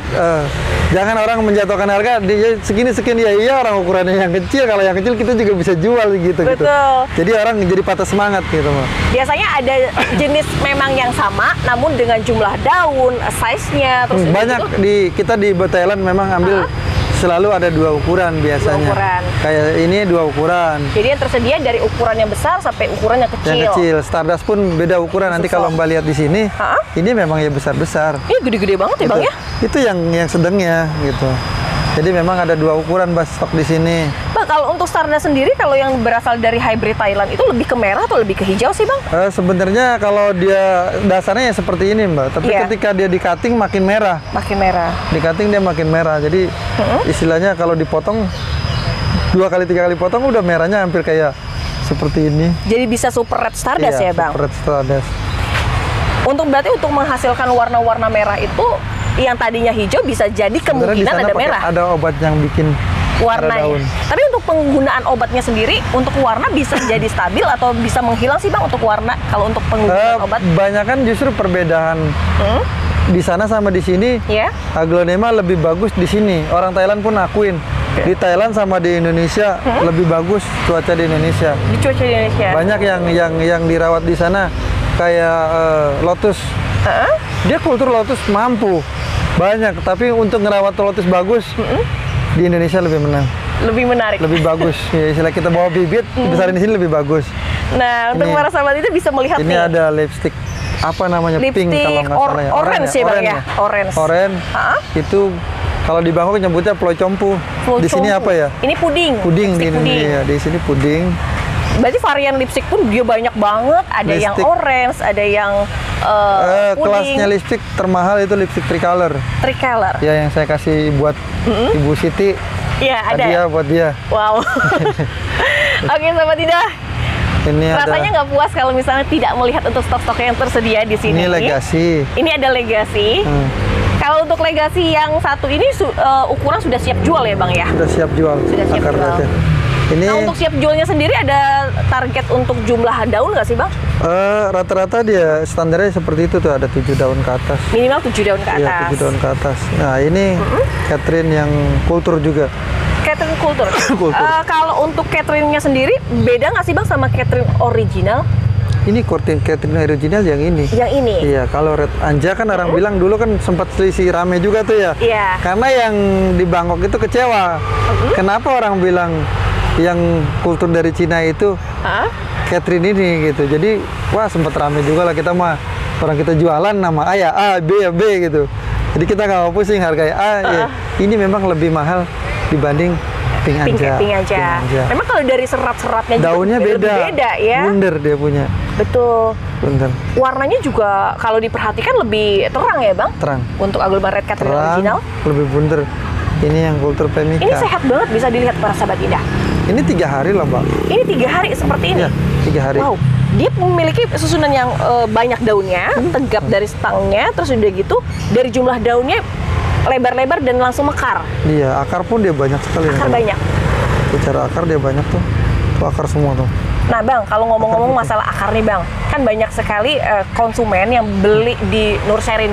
B: jangan orang menjatuhkan harga, dia segini-sekian, iya orang ukurannya yang kecil, kalau yang kecil kita juga bisa jual gitu.
A: Betul.
B: Jadi orang jadi patah semangat gitu.
A: Biasanya ada jenis memang yang sama, namun dengan jumlah daun, size-nya, terus
B: banyak kita di Thailand memang ambil selalu ada 2 ukuran biasanya. 2 ukuran. Kayak ini 2 ukuran.
A: Jadi yang tersedia dari ukuran yang besar sampai ukuran yang kecil.
B: Yang kecil. Stardust pun beda ukuran. Nanti kalau Mbak lihat di sini, ini memang ya besar-besar.
A: Ini gede-gede banget ya Bang ya?
B: Itu yang sedangnya gitu. Jadi memang ada 2 ukuran Mbak stok di sini.
A: Bang, kalau untuk Stardust sendiri, kalau yang berasal dari hybrid Thailand itu lebih ke merah atau lebih ke hijau sih Bang?
B: Sebenarnya kalau dia dasarnya ya seperti ini Mbak. Tapi ketika dia di cutting makin merah.
A: Makin merah.
B: Di cutting dia makin merah. Jadi istilahnya kalau dipotong 2 kali 3 kali potong udah merahnya hampir kayak seperti ini.
A: Jadi bisa super red Stardust ya Bang?
B: Super red Stardust.
A: Berarti untuk menghasilkan warna-warna merah itu yang tadinya hijau bisa jadi kemungkinan ada merah.
B: Ada obat yang bikin
A: Warnanya. Tapi untuk penggunaan obatnya sendiri, untuk warna bisa jadi stabil atau bisa menghilang sih Bang untuk warna kalau untuk penggunaan obat?
B: Banyak kan justru perbedaan di sana sama di sini. Aglonema lebih bagus di sini. Orang Thailand pun akuin. Di Thailand sama di Indonesia lebih bagus cuaca di Indonesia.
A: Di cuaca di Indonesia.
B: Banyak yang dirawat di sana kayak lotus. Dia kultur lotus mampu banyak, tapi untuk ngerawat lotus bagus di Indonesia lebih menang.
A: Lebih menarik.
B: Lebih bagus. Ya, istilah kita bawa bibit, besarin di sini lebih bagus.
A: Nah, untuk para sahabat itu bisa melihat
B: ini ada lipstick apa namanya,
A: lipstick
B: pink kalau nggak salah ya.
A: Orange ya Bang ya. Orange.
B: Itu kalau di Bangkok nyebutnya ploycompu. Di sini apa ya?
A: Ini puding.
B: Puding di Indonesia. Di sini puding.
A: Berarti varian lipstick pun dia banyak banget. Ada lipstick yang orange, ada yang puding.
B: Kelasnya lipstick termahal itu lipstick tricolor.
A: Tricolor.
B: Ya, yang saya kasih buat Ibu Siti.
A: Iya, ada.
B: Hadiah buat dia.
A: Wow. Oke, Sobat Indah.
B: Ini
A: rasanya nggak puas kalau misalnya tidak melihat untuk stok-stok yang tersedia di sini.
B: Ini Legacy.
A: Ini ada Legacy. Kalau untuk Legacy yang satu ini ukuran sudah siap jual ya Bang ya?
B: Sudah siap jual.
A: Sudah siap jual.
B: Ini,
A: nah, untuk siap jualnya sendiri ada target untuk jumlah daun nggak sih Bang?
B: Rata-rata dia standarnya seperti itu tuh, ada 7 daun ke atas.
A: Minimal 7 daun ke atas.
B: Iya, 7 daun ke atas. Nah, ini Catherine yang kultur juga.
A: Catherine kultur. Kalau untuk Catherine-nya sendiri beda nggak sih Bang sama Catherine original?
B: Ini Catherine original yang ini.
A: Yang ini?
B: Iya, kalau Red Anja kan orang bilang dulu kan sempat selisih rame juga tuh ya.
A: Iya.
B: Karena yang di Bangkok itu kecewa. Kenapa orang bilang yang kultur dari Cina itu Catherine ini gitu. Jadi wah sempat rame juga lah, kita mah orang kita jualan nama A ya A, B ya B gitu. Jadi kita nggak mau pusing harganya A ya. Ini memang lebih mahal dibanding Pink Anja.
A: Memang kalau dari serat-seratnya
B: daunnya
A: juga
B: beda
A: ya.
B: Bunder dia punya.
A: Betul.
B: Bunder.
A: Warnanya juga kalau diperhatikan lebih terang ya Bang?
B: Terang.
A: Untuk Aglonema Red Catherine original?
B: Lebih bunder. Ini yang kultur Pemika.
A: Ini sehat banget, bisa dilihat para sahabat Indah.
B: Ini 3 hari loh Mbak.
A: Ini 3 hari seperti ini?
B: Iya, 3 hari.
A: Wow. Dia memiliki susunan yang banyak daunnya, tegap dari stangnya, terus udah gitu dari jumlah daunnya lebar-lebar dan langsung mekar.
B: Iya, akar pun dia banyak sekali.
A: Akar banyak.
B: Bicara akar dia banyak tuh. Tuh akar semua tuh.
A: Nah Bang, kalau ngomong-ngomong masalah akar nih Bang, kan banyak sekali konsumen yang beli di nursery.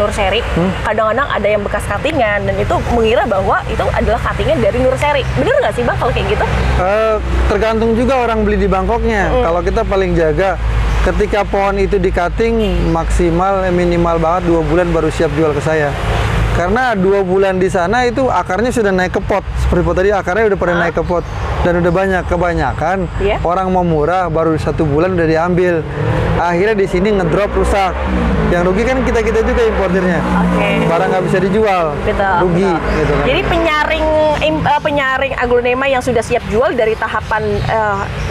A: Kadang-kadang ada yang bekas cuttingan dan itu mengira bahwa itu adalah cuttingan dari nursery. Bener nggak sih Bang kalau kayak gitu?
B: Tergantung juga orang beli di Bangkoknya. Kalau kita paling jaga ketika pohon itu di cutting maksimal minimal banget 2 bulan baru siap jual ke saya. Karena 2 bulan di sana itu akarnya sudah naik ke pot. Seperti pot tadi akarnya udah pada naik ke pot. Dan udah banyak, kebanyakan orang mau murah baru 1 bulan udah diambil. Akhirnya di sini ngedrop rusak. Yang rugi kan kita juga importernya. Barang nggak bisa dijual. Rugi. Gitu kan.
A: Jadi penyaring aglonema yang sudah siap jual dari tahapan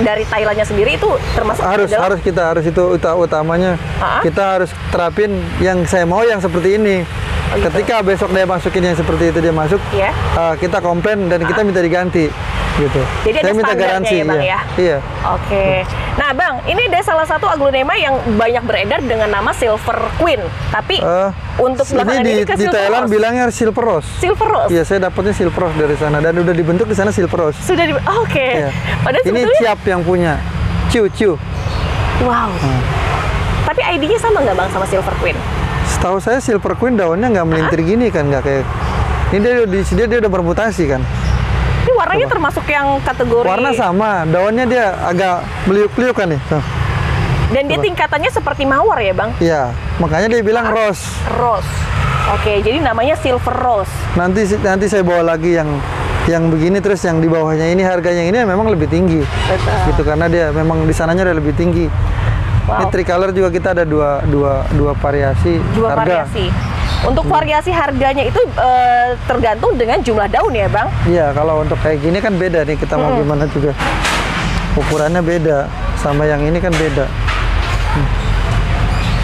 A: dari Thailandnya sendiri itu termasuk
B: harus itu utamanya. Kita harus terapin yang saya mau yang seperti ini. Ketika besok dia masukin yang seperti itu dia masuk, kita komplain dan kita minta diganti, gitu.
A: Jadi saya minta garansi, ya Bang ya?
B: Iya.
A: Oke. Nah Bang, ini ada salah satu aglonema yang banyak beredar dengan nama Silver Queen. Tapi untuk belakangan ini ke
B: di Thailand bilangnya Silver Rose.
A: Silver Rose?
B: Iya, saya dapatnya Silver Rose dari sana dan udah dibentuk di sana Silver Rose.
A: Sudah
B: Iya.
A: Padahal
B: ini Ciap yang punya. Ciu.
A: Wow. Tapi ID-nya sama nggak Bang sama Silver Queen?
B: Setahu saya Silver Queen daunnya nggak melintir gini kan, nggak kayak ini dia udah bermutasi kan.
A: Ini warnanya termasuk yang kategori
B: warna sama, daunnya dia agak meliuk-liuk kan nih.
A: Dan dia tingkatannya seperti mawar ya Bang?
B: Iya, makanya dia bilang rose.
A: Rose. Oke, jadi namanya Silver Rose.
B: Nanti saya bawa lagi yang begini, terus yang di bawahnya ini harganya ini memang lebih tinggi.
A: Betul.
B: Gitu karena dia memang di sananya udah lebih tinggi.
A: Wow.
B: Ini tricolor juga kita ada dua variasi harga.
A: Untuk variasi harganya itu tergantung dengan jumlah daun ya Bang?
B: Iya, kalau untuk kayak gini kan beda nih, kita mau gimana juga. Ukurannya beda, sama yang ini kan beda.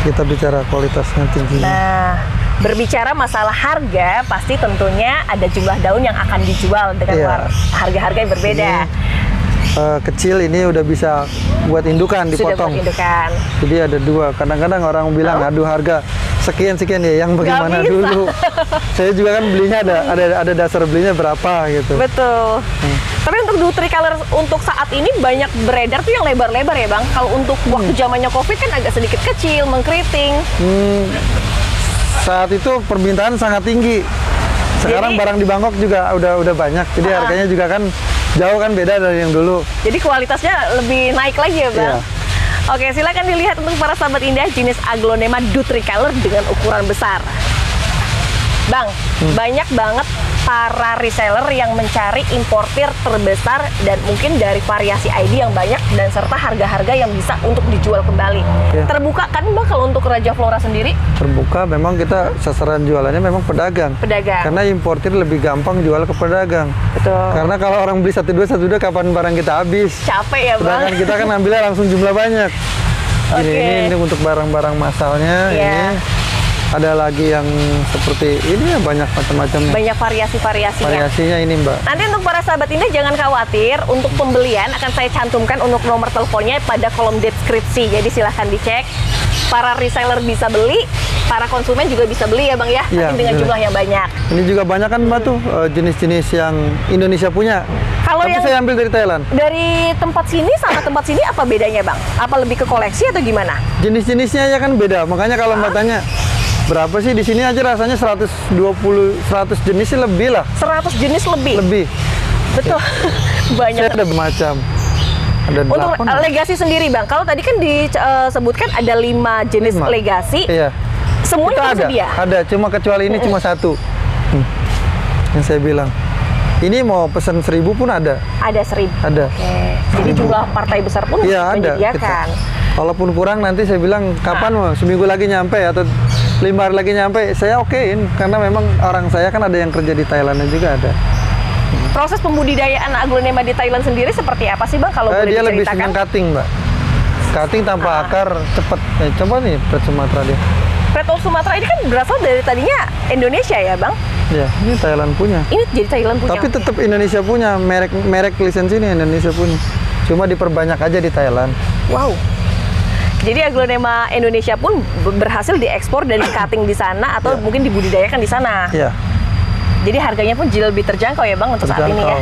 B: Kita bicara kualitasnya tinggi.
A: Nah, berbicara masalah harga, pasti tentunya ada jumlah daun yang akan dijual dengan harga-harga yang berbeda.
B: Kecil ini udah bisa buat indukan, dipotong.
A: Sudah buat indukan.
B: Jadi ada 2. Kadang-kadang orang bilang aduh harga sekian ya, yang bagaimana dulu. Saya juga kan belinya ada dasar belinya berapa gitu.
A: Betul. Tapi untuk Nutricolor untuk saat ini banyak beredar tuh yang lebar-lebar ya Bang. Kalau untuk waktu zamannya Covid kan agak sedikit kecil, mengkeriting.
B: Saat itu permintaan sangat tinggi. Sekarang barang di Bangkok juga udah banyak. Jadi harganya juga kan jauh kan beda dari yang dulu.
A: Jadi kualitasnya lebih naik lagi ya Bang. Oke, silakan dilihat untuk para sahabat indah jenis Aglonema Nutricolor dengan ukuran besar. Bang, banyak banget para reseller yang mencari importir terbesar dan mungkin dari variasi ID yang banyak dan serta harga-harga yang bisa untuk dijual kembali. Terbuka kan Bang kalau untuk Raja Flora sendiri?
B: Terbuka, memang kita sasaran jualannya memang pedagang. Karena importir lebih gampang jual ke pedagang.
A: Betul.
B: Karena kalau orang beli 1-2 kapan barang kita habis.
A: Capek ya Bang.
B: Sedangkan kita kan ambilnya langsung jumlah banyak. Ini untuk barang-barang masalnya ini. Ada lagi yang seperti ini ya, banyak macam-macamnya.
A: Banyak variasinya
B: ini Mbak.
A: Nanti untuk para sahabat indah jangan khawatir, untuk pembelian akan saya cantumkan untuk nomor teleponnya pada kolom deskripsi. Jadi silahkan dicek. Para reseller bisa beli, para konsumen juga bisa beli ya Bang ya, tapi dengan jumlah yang banyak. Ini
B: juga banyak kan Mbak tuh jenis-jenis yang Indonesia punya.
A: Kalau yang
B: saya ambil dari Thailand.
A: Dari tempat sini sama tempat sini apa bedanya Bang? Apa lebih ke koleksi atau gimana?
B: Jenis-jenisnya aja kan beda. Makanya kalau Mbak tanya berapa sih, di sini aja rasanya 100 jenis sih lebih lah.
A: 100 jenis lebih?
B: Lebih.
A: Betul. Banyak.
B: Saya ada macam. Ada
A: untuk legasi sendiri Bang, kalau tadi kan disebutkan ada 5 jenis legasi.
B: Iya.
A: Semuanya tersedia?
B: Ada, cuma kecuali ini cuma 1. Yang saya bilang. Ini mau pesan 1000 pun ada. Ada
A: 1000?
B: Ada.
A: Oke. Jadi jumlah partai besar pun menyediakan.
B: Walaupun kurang nanti saya bilang kapan mau, seminggu lagi nyampe atau 5 hari lagi nyampe, saya okein. Karena memang orang saya kan ada yang kerja di Thailandnya juga ada.
A: Proses pembudidayaan Aglonema di Thailand sendiri seperti apa sih Bang kalau boleh
B: dia
A: diceritakan?
B: Lebih senang cutting Mbak. Cutting tanpa akar cepet. Coba nih Pret Sumatera dia.
A: Pret Sumatera ini kan berasal dari tadinya Indonesia ya Bang?
B: Ya, ini Thailand punya.
A: Ini jadi Thailand punya.
B: Tapi tetap Indonesia punya, merek lisensi ini Indonesia punya. Cuma diperbanyak aja di Thailand.
A: Wow. Jadi Aglonema Indonesia pun berhasil diekspor dari cutting di sana atau mungkin dibudidayakan di sana.
B: Iya.
A: Jadi harganya pun jauh lebih terjangkau ya Bang untuk saat ini ya?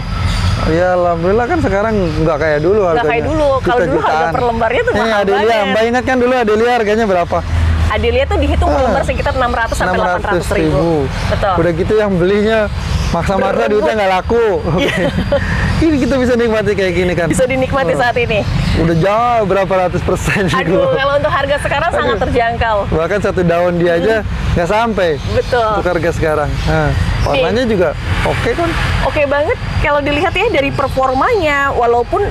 B: Ya alhamdulillah kan sekarang nggak kayak dulu harganya.
A: Nggak kayak dulu. Kalau dulu harga per lembarnya tuh mahal
B: Adelia, Mbak ingat kan dulu Adelia harganya berapa?
A: Adelia tuh dihitung per lembar sekitar 600 sampai 800 ribu. Betul.
B: Udah gitu yang belinya maksa-maksa duitnya nggak laku. Ini kita bisa nikmati kayak gini kan.
A: Bisa dinikmati saat ini.
B: Udah jauh berapa ratus persen.
A: Aduh, kalau untuk harga sekarang sangat terjangkau.
B: Bahkan 1 daun dia aja nggak sampai.
A: Betul.
B: Untuk harga sekarang. Warnanya juga oke kan?
A: Oke banget. Kalau dilihat ya dari performanya, walaupun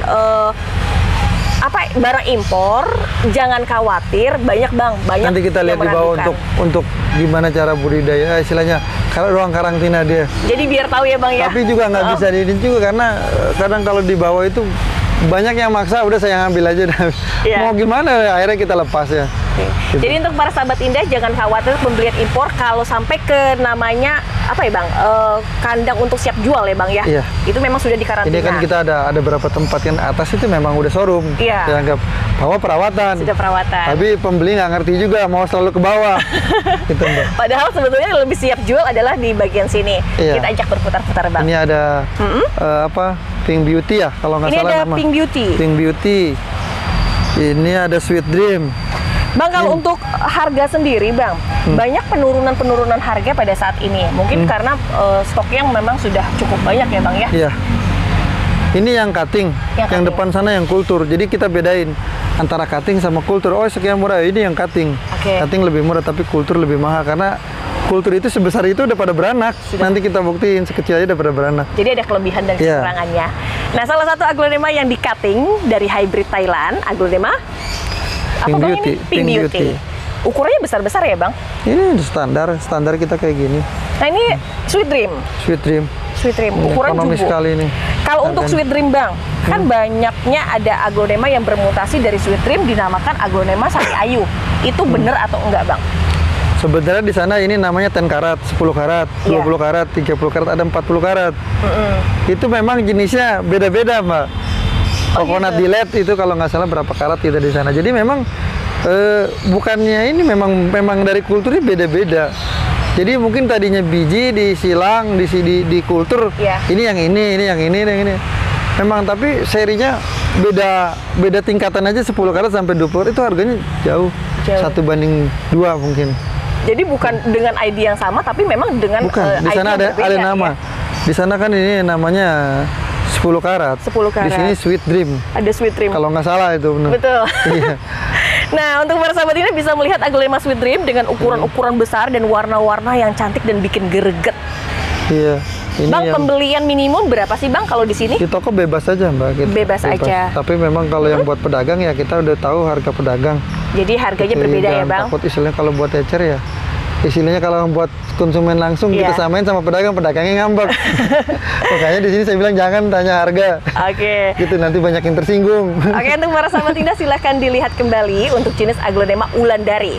A: barang impor, jangan khawatir, banyak Bang, banyak.
B: Nanti kita lihat di bawah untuk gimana cara budidaya, istilahnya ruang karantina dia.
A: Jadi biar tahu ya Bang ya.
B: Tapi juga nggak bisa diinin juga karena kadang kalau di bawah itu banyak yang maksa, udah saya ngambil aja. Mau gimana akhirnya kita lepas ya.
A: Gitu. Jadi untuk para sahabat indah jangan khawatir pembelian impor kalau sampai ke namanya apa ya Bang, kandang untuk siap jual ya Bang ya.
B: Iya.
A: Itu memang sudah dikarantina.
B: Ini kan kita ada beberapa tempat yang atas itu memang udah showroom.
A: Iya.
B: Saya anggap bahwa perawatan.
A: Sudah perawatan.
B: Tapi pembeli nggak ngerti juga mau selalu ke bawah. Gitu, Mbak.
A: Padahal sebetulnya lebih siap jual adalah di bagian sini. Iya. Kita ajak berputar-putar Bang.
B: Ini ada Pink Beauty ya kalau nggak salah nama.
A: Ini ada Pink Beauty.
B: Pink Beauty. Ini ada Sweet Dream.
A: Bang, kalau untuk harga sendiri Bang, banyak penurunan harga pada saat ini. Mungkin karena stoknya memang sudah cukup banyak ya Bang ya?
B: Iya. Ini yang cutting, yang depan sana yang kultur. Jadi kita bedain antara cutting sama kultur. Oh sekian murah, ini yang cutting. Cutting lebih murah tapi kultur lebih mahal karena kultur itu sebesar itu udah pada beranak. Nanti kita buktiin sekecil aja udah pada beranak.
A: Jadi ada kelebihan dan kekurangannya. Nah, salah satu aglonema yang di cutting dari hybrid Thailand, aglonema
B: Pink Beauty.
A: Pink Beauty. Ukurannya besar-besar ya Bang?
B: Ini standar kita kayak gini.
A: Nah ini Sweet Dream.
B: Sweet Dream.
A: Sweet Dream. Ukuran
B: ekonomis sekali ini.
A: Kalau untuk Sweet Dream Bang, kan banyaknya ada aglonema yang bermutasi dari Sweet Dream dinamakan aglonema Sari Ayu. Itu bener atau enggak Bang?
B: Sebenarnya di sana ini namanya 10 karat, 10 karat, 20 karat, 30 karat, ada 40 karat. Itu memang jenisnya beda-beda Mbak. Coconut Delight itu kalau nggak salah berapa karat kita di sana. Jadi memang Bukannya ini memang dari kulturnya beda-beda. Jadi mungkin tadinya biji disilang di kultur, ini yang ini yang ini. Memang tapi serinya beda tingkatan aja 10 karat sampai 20 itu harganya jauh. 1:2 mungkin.
A: Jadi bukan dengan ID yang sama tapi memang dengan
B: bukan. Di sana ada nama. Di sana kan ini namanya 10 karat.
A: 10 karat.
B: Di sini Sweet Dream.
A: Ada Sweet Dream.
B: Kalau nggak salah itu benar.
A: Betul.
B: Iya.
A: Nah, untuk para sahabat ini bisa melihat aglonema Sweet Dream dengan ukuran-ukuran besar dan warna-warna yang cantik dan bikin greget.
B: Iya. Ini
A: Bang, pembelian minimum berapa sih Bang kalau di sini?
B: Di toko bebas aja Mbak.
A: Bebas aja.
B: Tapi memang kalau yang buat pedagang ya kita udah tahu harga pedagang.
A: Jadi harganya berbeda ya Bang?
B: Takut istilahnya kalau buat ecer ya. Istilahnya kalau buat konsumen langsung kita samain sama pedagangnya ngambek. Makanya di sini saya bilang jangan tanya harga.
A: Oke.
B: Gitu nanti banyak yang tersinggung.
A: Oke, untuk para sahabat Indah silahkan dilihat kembali untuk jenis aglonema Wulandari.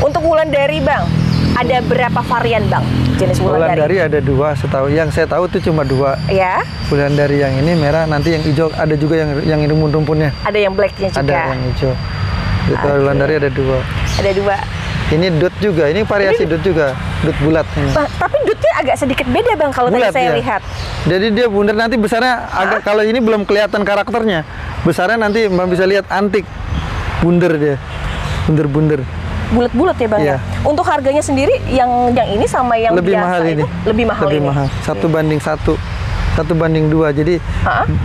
A: Untuk Wulandari Bang, ada berapa varian Bang jenis Wulandari?
B: Wulandari ada 2 setahu. Yang saya tahu itu cuma 2.
A: Ya.
B: Wulandari yang ini merah, nanti yang hijau ada juga yang rumpun-rumpunnya.
A: Ada yang blacknya juga.
B: Ada yang hijau. Itu Wulandari ada 2.
A: Ada 2.
B: Ini dut juga, ini variasi dut juga, dut bulat.
A: Tapi dutnya agak sedikit beda Bang kalau tadi saya lihat.
B: Jadi dia bundar, nanti besarnya agak, kalau ini belum kelihatan karakternya. Besarnya nanti Mbak bisa lihat antik, bundar dia, bundar-bundar.
A: Bulat-bulat ya Bang?
B: Iya.
A: Untuk harganya sendiri yang ini sama yang
B: lebih
A: biasa
B: mahal
A: itu?
B: ini.
A: Lebih mahal
B: lebih
A: ini?
B: mahal, 1:1, 1:2. Jadi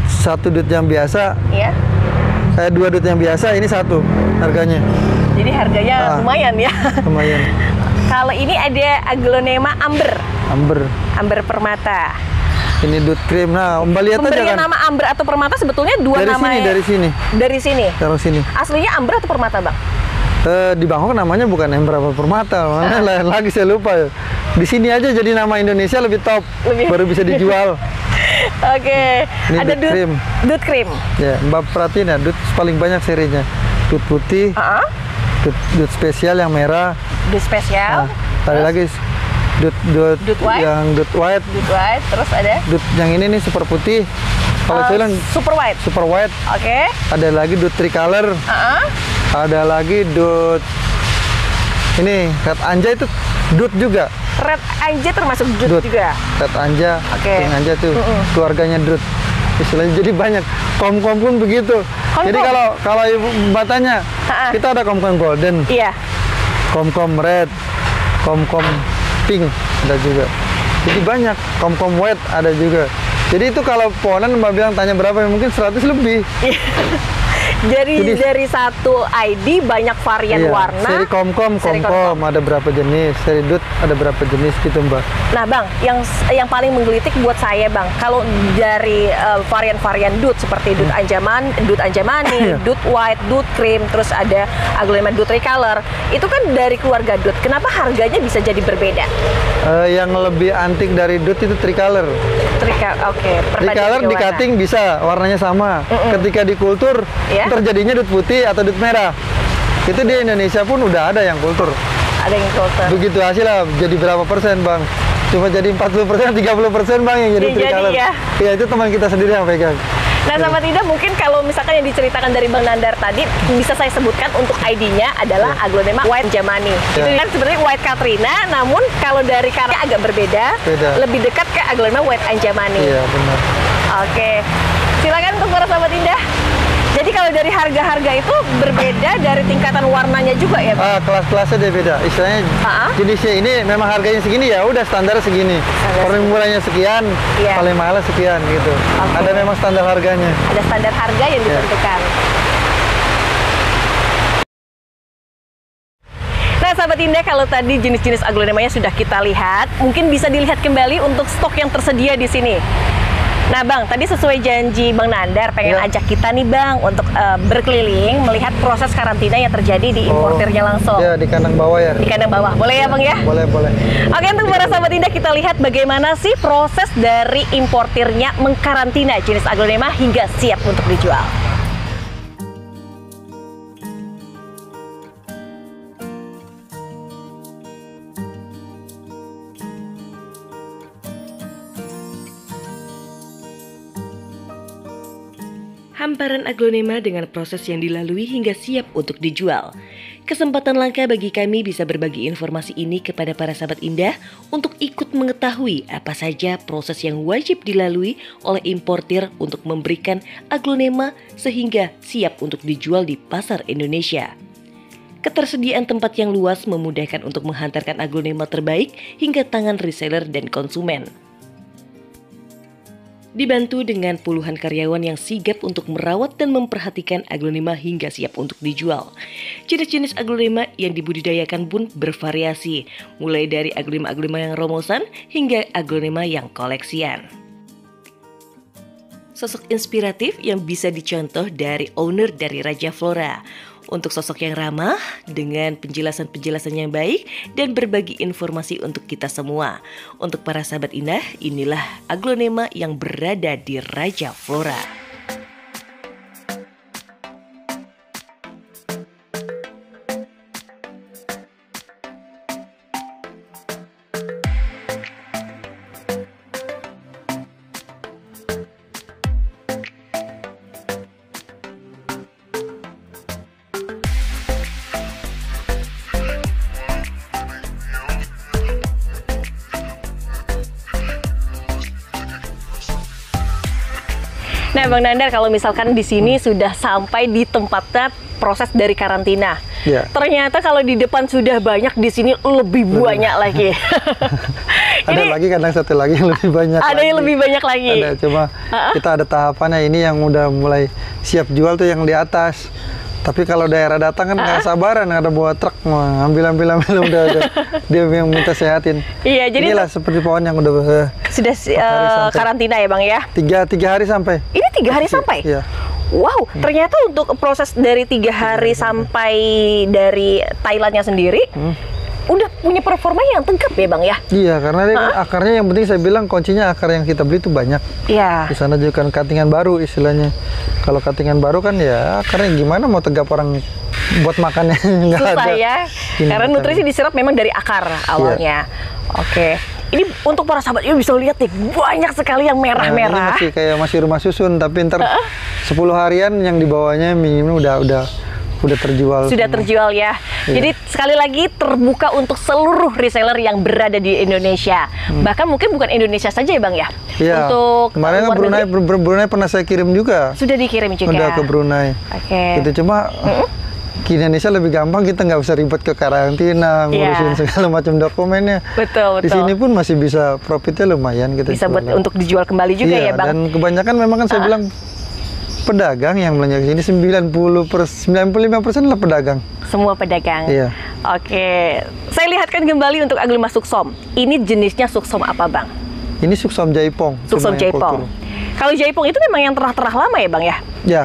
B: 1 dut yang biasa, 2 dut yang biasa, ini 1 harganya.
A: Jadi harganya lumayan ya.
B: Lumayan.
A: Kalau ini ada aglonema Amber. Amber Permata.
B: Ini dut krim. Nah, Mbak lihat aja kan.
A: Pemberian nama Amber atau Permata sebetulnya dua nama.
B: Dari sini.
A: Taruh sini. Aslinya Amber atau Permata Bang?
B: Di Bangkok namanya bukan Amber apa Permata, mana lain lagi saya lupa ya. Di sini aja jadi nama Indonesia lebih top, baru bisa dijual.
A: Oke.
B: Ini
A: ada dut krim. Ya,
B: Mbak perhatiin ya, dut paling banyak serinya. Dut putih. Dut spesial yang merah.
A: Dut spesial.
B: Ada lagi dut
A: white.
B: Yang dut white.
A: Dut white. Terus ada?
B: Dut yang ini nih super putih. Kalau saya bilang
A: super white.
B: Super white.
A: Oke.
B: Ada lagi dut tricolor. Ada lagi dut ini red anja, itu dut juga.
A: Red anja termasuk dut juga.
B: Red anja. Pink anja tuh keluarganya dut. Istilahnya jadi banyak. Kom-kom pun begitu. Jadi kalau ibu batanya, kita ada kom-kom golden.
A: Iya.
B: Kom-kom red, kom-kom pink ada juga. Jadi banyak. Kom-kom white ada juga. Jadi itu kalau pohonan Mbak bilang tanya berapa, mungkin 100 lebih.
A: Jadi dari satu ID banyak varian warna.
B: Seri kom-kom ada berapa jenis, seri dut ada berapa jenis gitu Mbak.
A: Nah Bang, yang paling menggelitik buat saya Bang, kalau dari varian-varian dut seperti dut anjamani, dut white, dut cream, terus ada aglonema dut tricolor, itu kan dari keluarga dut. Kenapa harganya bisa jadi berbeda?
B: Yang lebih antik dari dut itu tricolor. Tricolor di cutting bisa warnanya sama. Ketika di kultur terjadinya dut putih atau dut merah. Itu di Indonesia pun udah ada yang kultur.
A: Ada yang kultur.
B: Begitu hasil lah, jadi berapa persen Bang? Cuma jadi 40%, 30% Bang yang jadi tricolor. Ya itu teman kita sendiri yang pegang.
A: Nah sahabat Indah, mungkin kalau misalkan yang diceritakan dari Bang Nandar tadi, bisa saya sebutkan untuk ID-nya adalah aglonema White Anjamani. Itu kan sebenarnya White Katrina, namun kalau dari karakternya agak berbeda, lebih dekat ke aglonema White Anjamani.
B: Iya benar.
A: Oke, silakan untuk para sahabat Indah. Jadi kalau dari harga-harga itu berbeda dari tingkatan warnanya juga ya Pak?
B: Kelas-kelasnya dia beda. Istilahnya jenisnya ini memang harganya segini, ya udah standar segini. Paling murahnya sekian, paling mahal sekian gitu. Ada memang standar harganya.
A: Ada standar harga yang ditentukan. Nah sahabat Indah, kalau tadi jenis-jenis aglonemanya sudah kita lihat, mungkin bisa dilihat kembali untuk stok yang tersedia di sini. Nah Bang, tadi sesuai janji Bang Nandar pengen ajak kita nih Bang untuk berkeliling melihat proses karantina yang terjadi di importirnya langsung.
B: Ya, di kandang bawah ya.
A: Di kandang bawah, boleh ya Bang ya?
B: Boleh.
A: Oke, untuk para sahabat Indah, kita lihat bagaimana sih proses dari importirnya mengkarantina jenis aglonema hingga siap untuk dijual. hamparan aglonema dengan proses yang dilalui hingga siap untuk dijual. Kesempatan langka bagi kami bisa berbagi informasi ini kepada para sahabat Indah untuk ikut mengetahui apa saja proses yang wajib dilalui oleh importir untuk memberikan aglonema sehingga siap untuk dijual di pasar Indonesia. Ketersediaan tempat yang luas memudahkan untuk menghantarkan aglonema terbaik hingga tangan reseller dan konsumen. Dibantu dengan puluhan karyawan yang sigap untuk merawat dan memperhatikan aglonema hingga siap untuk dijual. Jenis-jenis aglonema yang dibudidayakan pun bervariasi, mulai dari aglonema-aglonema yang romosan hingga aglonema yang koleksian. Sosok inspiratif yang bisa dicontoh dari owner dari Raja Flora. Untuk sosok yang ramah, dengan penjelasan-penjelasan yang baik, dan berbagi informasi untuk kita semua. Untuk para sahabat Indah, inilah aglonema yang berada di Raja Flora. Nah, Bang Nandar, kalau misalkan di sini sudah sampai di tempatnya proses dari karantina, ternyata kalau di depan sudah banyak, di sini lebih banyak lagi.
B: Ada lagi kadang satu lagi yang lebih banyak.
A: Ada yang lebih banyak lagi.
B: Ada, cuma kita ada tahapannya. Ini yang udah mulai siap jual tuh yang di atas. Tapi kalau daerah datang kan nggak sabaran, ada bawa truk, ambil udah dia yang minta sehatin. Iya, jadi inilah seperti pohon yang udah
A: sudah karantina ya Bang ya?
B: Tiga hari sampai.
A: Ini 3 hari sampai?
B: Iya.
A: Wow, ternyata untuk proses dari 3 hari sampai dari Thailandnya sendiri, udah punya performa yang tegap ya Bang ya?
B: Iya, karena dia akarnya yang penting saya bilang kuncinya akar yang kita beli itu banyak.
A: Iya.
B: Di sana juga kan cuttingan baru istilahnya. Kalau cuttingan baru kan ya akarnya gimana mau tegap orang buat makannya nggak ada.
A: Susah ya, karena nutrisi diserap memang dari akar awalnya. Oke. Ini untuk para sahabat ini bisa lihat nih, banyak sekali yang merah-merah.
B: Ini masih rumah susun, tapi ntar 10 harian yang di bawahnya minimum udah terjual. Sudah
A: semua terjual ya. Jadi sekali lagi terbuka untuk seluruh reseller yang berada di Indonesia. Bahkan mungkin bukan Indonesia saja ya Bang ya.
B: Iya.
A: Untuk
B: kemarin kan Brunei pernah saya kirim juga.
A: Sudah dikirim juga.
B: Udah ke Brunei.
A: Oke.
B: Itu cuma di Indonesia lebih gampang, kita nggak usah ribet ke karantina, ngurusin segala macam dokumennya.
A: Betul.
B: Di sini pun masih bisa profitnya lumayan kita.
A: Bisa buat untuk dijual kembali juga ya Bang.
B: Dan kebanyakan memang kan saya bilang pedagang yang belanja ke sini 95% lah pedagang.
A: Semua pedagang.
B: Iya.
A: Oke. Saya lihatkan kembali untuk aglonema suksom. Ini jenisnya suksom apa Bang?
B: Ini suksom jaipong.
A: Suksom jaipong. Kalau jaipong itu memang yang terah-terah lama ya Bang ya?
B: Ya,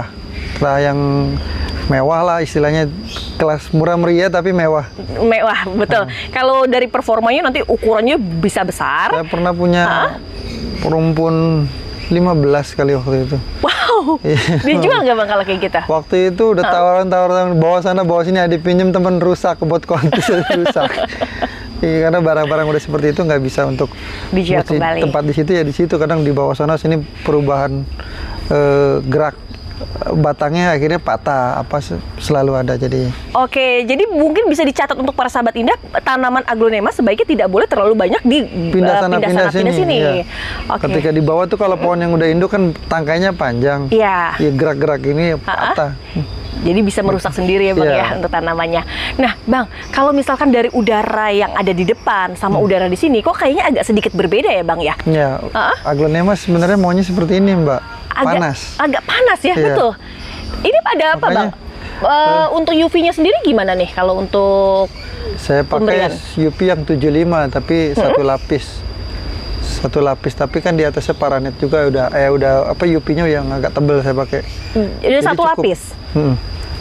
B: terah yang mewah lah istilahnya, kelas murah meriah tapi mewah.
A: Mewah, betul. Kalau dari performanya nanti ukurannya bisa besar.
B: Saya pernah punya rumpun 15 kali waktu itu.
A: Wow, dijual nggak Bang kalau kayak gitu?
B: Waktu itu udah tawaran-tawaran bawa sana bawa sini, ada pinjem teman rusak buat kontes rusak. Iya, karena barang-barang udah seperti itu nggak bisa untuk
A: dijual kembali.
B: Tempat di situ ya di situ, kadang di bawah sana sini perubahan gerak batangnya akhirnya patah, selalu ada. Jadi
A: oke, jadi mungkin bisa dicatat untuk para sahabat Indah, tanaman aglonema sebaiknya tidak boleh terlalu banyak di
B: pindah sana sini. Ya. Ketika di bawah tuh kalau pohon yang udah induk kan tangkainya panjang.
A: Iya.
B: Ya, gerak-gerak ini patah.
A: Jadi bisa merusak sendiri ya Bang ya untuk tanamannya. Nah Bang, kalau misalkan dari udara yang ada di depan sama udara di sini, kok kayaknya agak sedikit berbeda ya Bang ya?
B: Ya, aglonema sebenarnya maunya seperti ini Mbak. Panas.
A: Agak panas ya, betul. Ini pada apa Bang? Untuk UV-nya sendiri gimana nih kalau untuk
B: saya pakai UV yang 75 tapi satu lapis, tapi kan di atasnya paranet juga udah UV-nya yang agak tebel saya pakai.
A: Jadi satu lapis.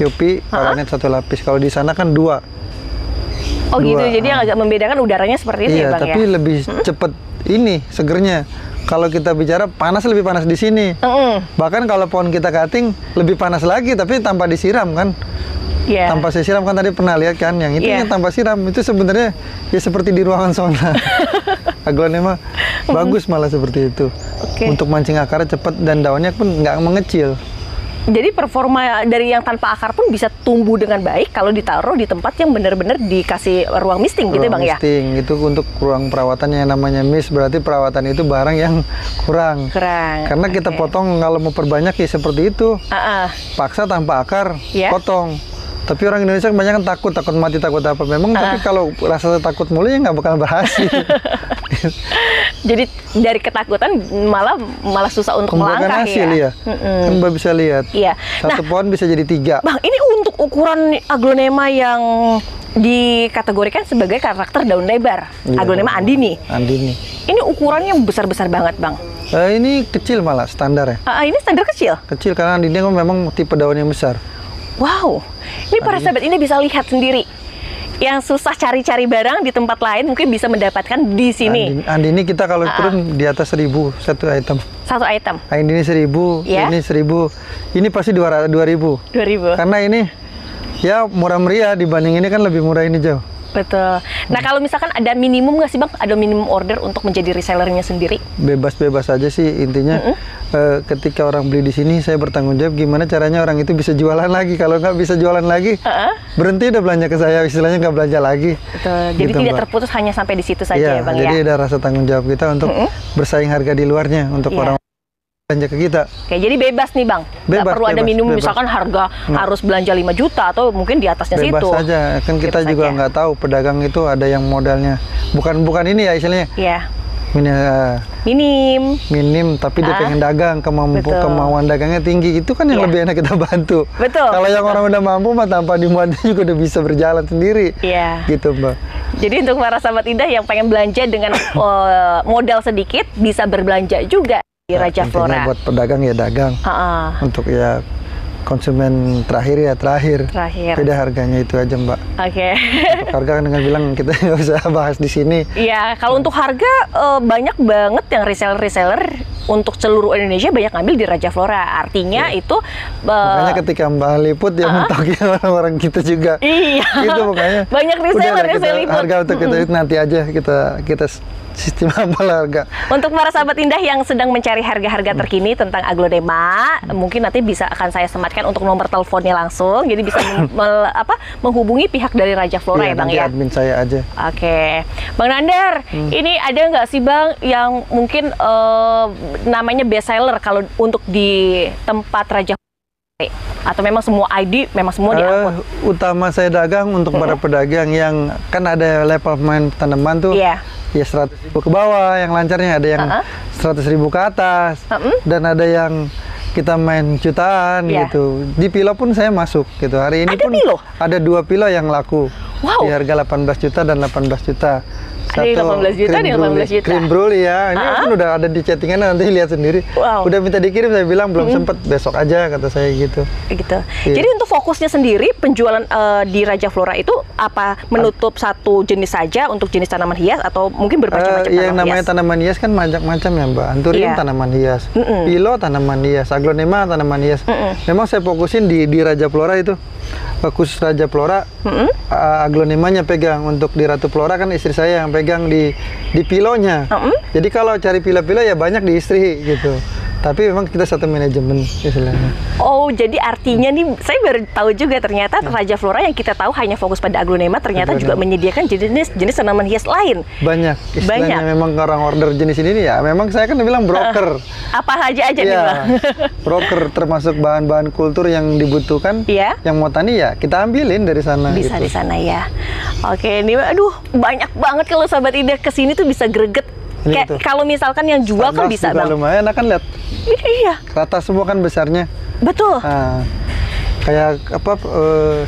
B: UV paranet satu lapis. Kalau di sana kan 2.
A: Oh gitu. Jadi yang agak membedakan udaranya seperti itu ya Bang ya.
B: Tapi lebih cepet ini segernya. Kalau kita bicara panas, lebih panas di sini. Bahkan kalau pohon kita cutting lebih panas lagi, tapi tanpa disiram kan. Tanpa saya siram kan, tadi pernah lihat kan, yang itu yang tanpa siram itu sebenarnya ya seperti di ruangan sauna. Aglonema bagus malah seperti itu. Untuk mancing akarnya cepat dan daunnya pun nggak mengecil.
A: Jadi performa dari yang tanpa akar pun bisa tumbuh dengan baik kalau ditaruh di tempat yang benar-benar dikasih ruang misting gitu Bang ya?
B: Misting, itu untuk ruang perawatan yang namanya mist, berarti perawatan itu barang yang kurang. Karena kita potong kalau mau perbanyak ya seperti itu. Paksa tanpa akar, potong. Tapi orang Indonesia kebanyakan takut mati, takut apa. Memang tapi kalau rasa takut mulu ya nggak bakal berhasil.
A: Jadi dari ketakutan malah susah untuk melangkah
B: hasil, ya. Kan Mbak bisa lihat. Satu pohon bisa jadi 3.
A: Bang, ini untuk ukuran aglonema yang dikategorikan sebagai karakter daun lebar. Aglonema andini. Ini ukurannya besar-besar banget, Bang.
B: Ini kecil malah standar ya.
A: Ini standar kecil?
B: Kecil karena andini memang tipe daun yang besar.
A: Wow, ini para sahabat ini bisa lihat sendiri. Yang susah cari-cari barang di tempat lain mungkin bisa mendapatkan di sini.
B: Andini kita kalau turun di atas 1.000 satu item.
A: Satu item.
B: Ini 1.000, ini 1.000. Ini pasti 2.000.
A: 2.000.
B: Karena ini ya murah meriah, dibanding ini kan lebih murah ini jauh.
A: Betul. Nah kalau misalkan ada minimum nggak sih Bang? Ada minimum order untuk menjadi resellernya sendiri?
B: Bebas-bebas aja sih intinya. Ketika orang beli di sini, saya bertanggung jawab gimana caranya orang itu bisa jualan lagi. Kalau nggak bisa jualan lagi, berhenti udah belanja ke saya, istilahnya nggak belanja lagi.
A: Betul. Jadi gitu, tidak terputus hanya sampai di situ saja ya Bang
B: jadi ada rasa tanggung jawab kita untuk bersaing harga di luarnya untuk orang belanja ke kita.
A: Oke, jadi bebas nih Bang. Nggak perlu ada minimum, misalkan harga harus belanja 5 juta atau mungkin di atasnya situ.
B: Bebas saja, kan kita juga nggak tahu pedagang itu ada yang modalnya. Bukan ini ya istilahnya. Minim, tapi dia pengen dagang, kemauan dagangnya tinggi. Itu kan yang lebih enak kita bantu.
A: Betul.
B: Kalau yang orang udah mampu mah tanpa dimuatnya juga udah bisa berjalan sendiri. Gitu Mbak.
A: Jadi untuk para sahabat indah yang pengen belanja dengan modal sedikit bisa berbelanja juga di Raja Flora.
B: Buat pedagang ya dagang. Untuk ya konsumen terakhir. Beda harganya itu aja Mbak. Untuk harga kan dengan bilang kita nggak usah bahas di sini. Iya,
A: kalau untuk harga banyak banget yang reseller untuk seluruh Indonesia banyak ngambil di Raja Flora. Artinya itu
B: makanya ketika Mbak liput ya mentoknya orang-orang kita juga. Itu makanya
A: banyak reseller liput.
B: Harga untuk kita nanti aja kita sistem apa harga.
A: Untuk para sahabat indah yang sedang mencari harga-harga terkini tentang aglonema, mungkin nanti akan saya sematkan untuk nomor teleponnya langsung, jadi bisa menghubungi pihak dari Raja Flora ya Bang ya.
B: Admin saya aja.
A: Oke, Bang Nandar, ini ada nggak sih Bang yang mungkin namanya best seller kalau untuk di tempat Raja Flora? Atau memang semua ID memang semua diangkut?
B: Utama saya dagang untuk para pedagang yang kan ada level main tanaman tuh. Ya 100.000 ke bawah yang lancarnya, ada yang 100.000 ke atas, dan ada yang kita main jutaan gitu. Di pilo pun saya masuk gitu. Hari ini ada 2 pilo yang laku di harga 18 juta dan 18 juta.
A: Ada 18 juta dan 18 juta.
B: Cream Brulee ya. Ini kan udah ada di chattingan, nanti lihat sendiri. Udah minta dikirim, saya bilang belum sempet, besok aja kata saya gitu.
A: Jadi untuk fokusnya sendiri penjualan di Raja Flora itu apa, menutup satu jenis saja untuk jenis tanaman hias atau mungkin bermacam-macam tanaman hias?
B: Yang namanya tanaman hias kan macam-macam ya Mbak. Anthurium tanaman hias, pilo tanaman hias, aglonema tanaman hias. Memang saya fokusin di Raja Flora itu. Khusus Raja Flora, aglonemanya pegang. Untuk di Ratu Flora kan istri saya yang pegang di pilonya. Jadi kalau cari pilo-pilo ya banyak di istri gitu. Tapi memang kita satu manajemen istilahnya.
A: Oh, jadi artinya nih saya baru tahu juga ternyata Raja Flora yang kita tahu hanya fokus pada aglonema ternyata juga menyediakan jenis tanaman hias lain.
B: Banyak. Istilahnya memang orang order jenis ini ya. Memang saya kan bilang broker.
A: Apa aja nih Bang?
B: Broker termasuk bahan-bahan kultur yang dibutuhkan. Yang mau tani ya kita ambilin dari sana.
A: Bisa di sana ya. Oke, ini aduh banyak banget kalau sahabat indah kesini tuh bisa greget. Kayak kalau misalkan yang jual kan bisa Bang.
B: Lumayan kan lihat. Rata semua kan besarnya.
A: Betul.
B: Kayak apa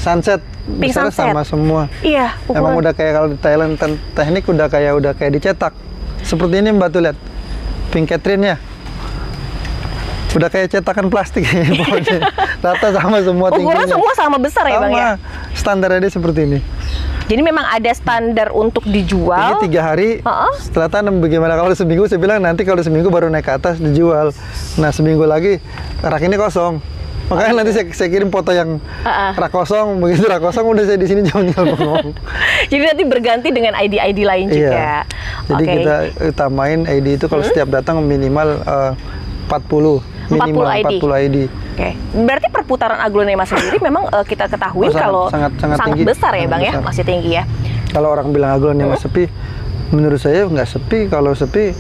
B: sunset besar sama semua. Emang udah kayak kalau di Thailand teknik udah kayak dicetak. Seperti ini Mbak tuh lihat. Pink Catherine ya. Udah kayak cetakan plastik. Rata sama semua tingginya.
A: Ukuran semua sama besar ya Bang ya?
B: Standarnya seperti ini.
A: Jadi memang ada standar untuk dijual.
B: Ini 3 hari. Setelah tanam bagaimana kalau seminggu, saya bilang nanti kalau seminggu baru naik ke atas dijual. Nah seminggu lagi rak ini kosong. Makanya nanti saya kirim foto yang rak kosong. Begitu rak kosong udah saya di sini tinggal ngomong.
A: Jadi nanti berganti dengan ID lain juga.
B: Jadi kita utamain ID itu kalau setiap datang minimal 40. minimal 40 ID.
A: Oke. Berarti perputaran aglonema sendiri memang kita ketahui kalau
B: sangat
A: tinggi. Besar ya Bang ya, masih tinggi ya.
B: Kalau orang bilang aglonema sepi, menurut saya nggak sepi. Kalau sepi,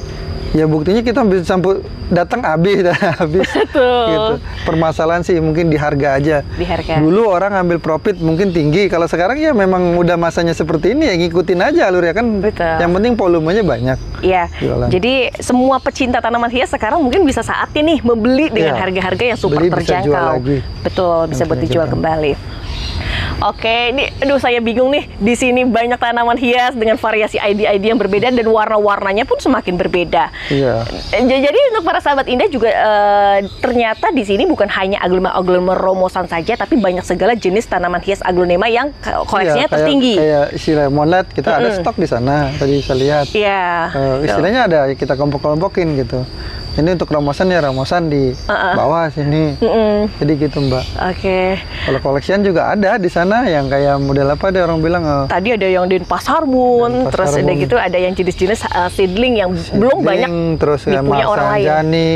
B: ya buktinya kita bisa sampai datang habis. Gitu. Permasalahan sih mungkin di harga aja.
A: Di harga.
B: Dulu orang ambil profit mungkin tinggi. Kalau sekarang ya memang udah masanya seperti ini ya ngikutin aja alur ya kan.
A: Betul.
B: Yang penting volumenya banyak.
A: Iya. Jadi semua pecinta tanaman hias sekarang mungkin bisa saatnya nih membeli dengan harga-harga yang super terjangkau. Betul, bisa buat dijual kembali. Oke, ini aduh saya bingung nih. Di sini banyak tanaman hias dengan variasi ID-ID yang berbeda dan warna-warnanya pun semakin berbeda.
B: Iya.
A: Jadi untuk para sahabat Indah juga ternyata di sini bukan hanya aglonema romosan saja, tapi banyak segala jenis tanaman hias aglonema yang koleksinya tertinggi.
B: Kayak istilah monlet kita ada stok di sana. Tadi saya lihat.
A: Iya.
B: Istilahnya ada kita kelompok-kelompokin gitu. Ini untuk ramosan ya ramosan di bawah sini. Jadi gitu Mbak.
A: Oke.
B: Kalau koleksian juga ada di sana yang kayak model apa ada orang bilang.
A: Tadi ada yang Denpasarmoon, terus ada gitu ada yang jenis-jenis seedling yang belum banyak
B: terus
A: dipunya orang lain.
B: Jani,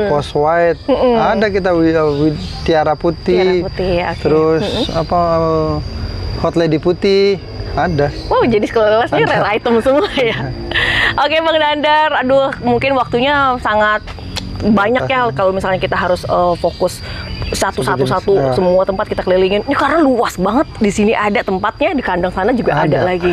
B: Post White, ada kita Tiara Putih,
A: okay.
B: Terus apa Hot Lady Putih. Ada.
A: Wow, jadi kelasnya rare item semua ya. Oke Bang Nandar, aduh mungkin waktunya sangat banyak ya kalau misalnya kita harus fokus satu-satu semua tempat kita kelilingin. Ini karena luas banget. Di sini ada tempatnya, di kandang sana juga ada lagi.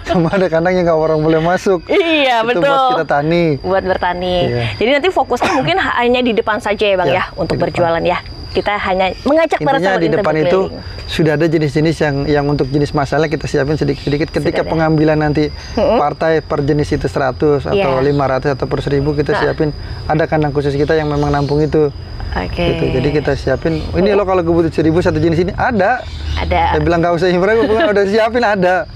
B: Cuma ada kandang yang nggak orang boleh masuk.
A: Iya,
B: itu
A: betul.
B: Buat kita tani.
A: Buat bertani.
B: Iya.
A: Jadi nanti fokusnya mungkin hanya di depan saja ya Bang ya untuk berjualan ya. Kita hanya mengajak para sahabat
B: di depan itu sudah ada jenis-jenis yang untuk jenis masalah kita siapin sedikit-sedikit. Ketika pengambilan nanti partai per jenis itu 100 atau 500 atau per 1000 kita siapin ada kandang khusus kita yang memang nampung itu. Gitu. Jadi kita siapin. Ini loh kalau kebutuhan 1000 satu jenis ini ada. Saya bilang nggak usah impor, udah siapin ada.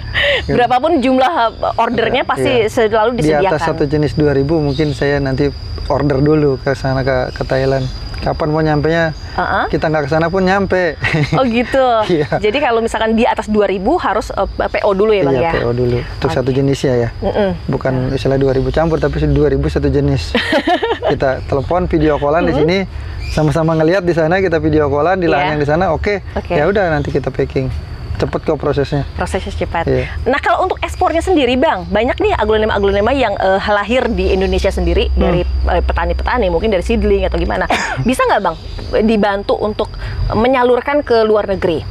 A: Berapapun jumlah ordernya pasti selalu disediakan.
B: Di atas satu jenis 2000 mungkin saya nanti order dulu ke sana ke Thailand. Kapan mau nyampenya, kita nggak ke sana pun nyampe.
A: Oh gitu.
B: Iya.
A: Jadi kalau misalkan di atas 2000 harus PO dulu ya Bang ya?
B: Iya, PO dulu. Untuk satu jenisnya ya. Bukan istilah 2000 campur, tapi 2000 satu jenis. Kita telepon, video callan di sini, sama-sama ngelihat di sana, kita video callan di lahan yang di sana, oke. Ya udah nanti kita packing. Cepet kok prosesnya.
A: Prosesnya cepat. Nah kalau untuk ekspornya sendiri Bang, banyak nih aglonema-aglonema yang lahir di Indonesia sendiri dari petani-petani, mungkin dari seedling atau gimana. Bisa nggak Bang dibantu untuk menyalurkan ke luar negeri?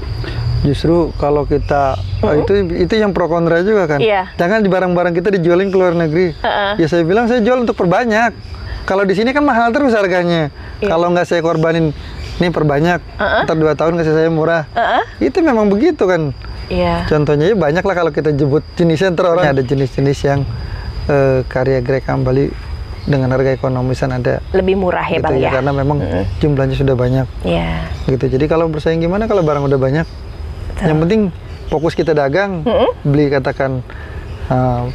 B: Justru kalau kita itu yang pro kontra juga kan. Jangan di barang-barang kita dijualin ke luar negeri. Ya saya bilang saya jual untuk perbanyak. Kalau di sini kan mahal terus harganya. Kalau nggak saya korbanin ini perbanyak, ntar 2 tahun kasih saya murah. Itu memang begitu kan. Contohnya ya banyak lah kalau kita jemput jenisnya, ntar orang ada jenis-jenis yang karya Grekam Bali dengan harga ekonomisan ada.
A: Lebih murah ya
B: gitu
A: Bang ya?
B: Karena memang jumlahnya sudah banyak. Gitu. Jadi kalau bersaing gimana kalau barang udah banyak? Yang penting fokus kita dagang, beli katakan 10,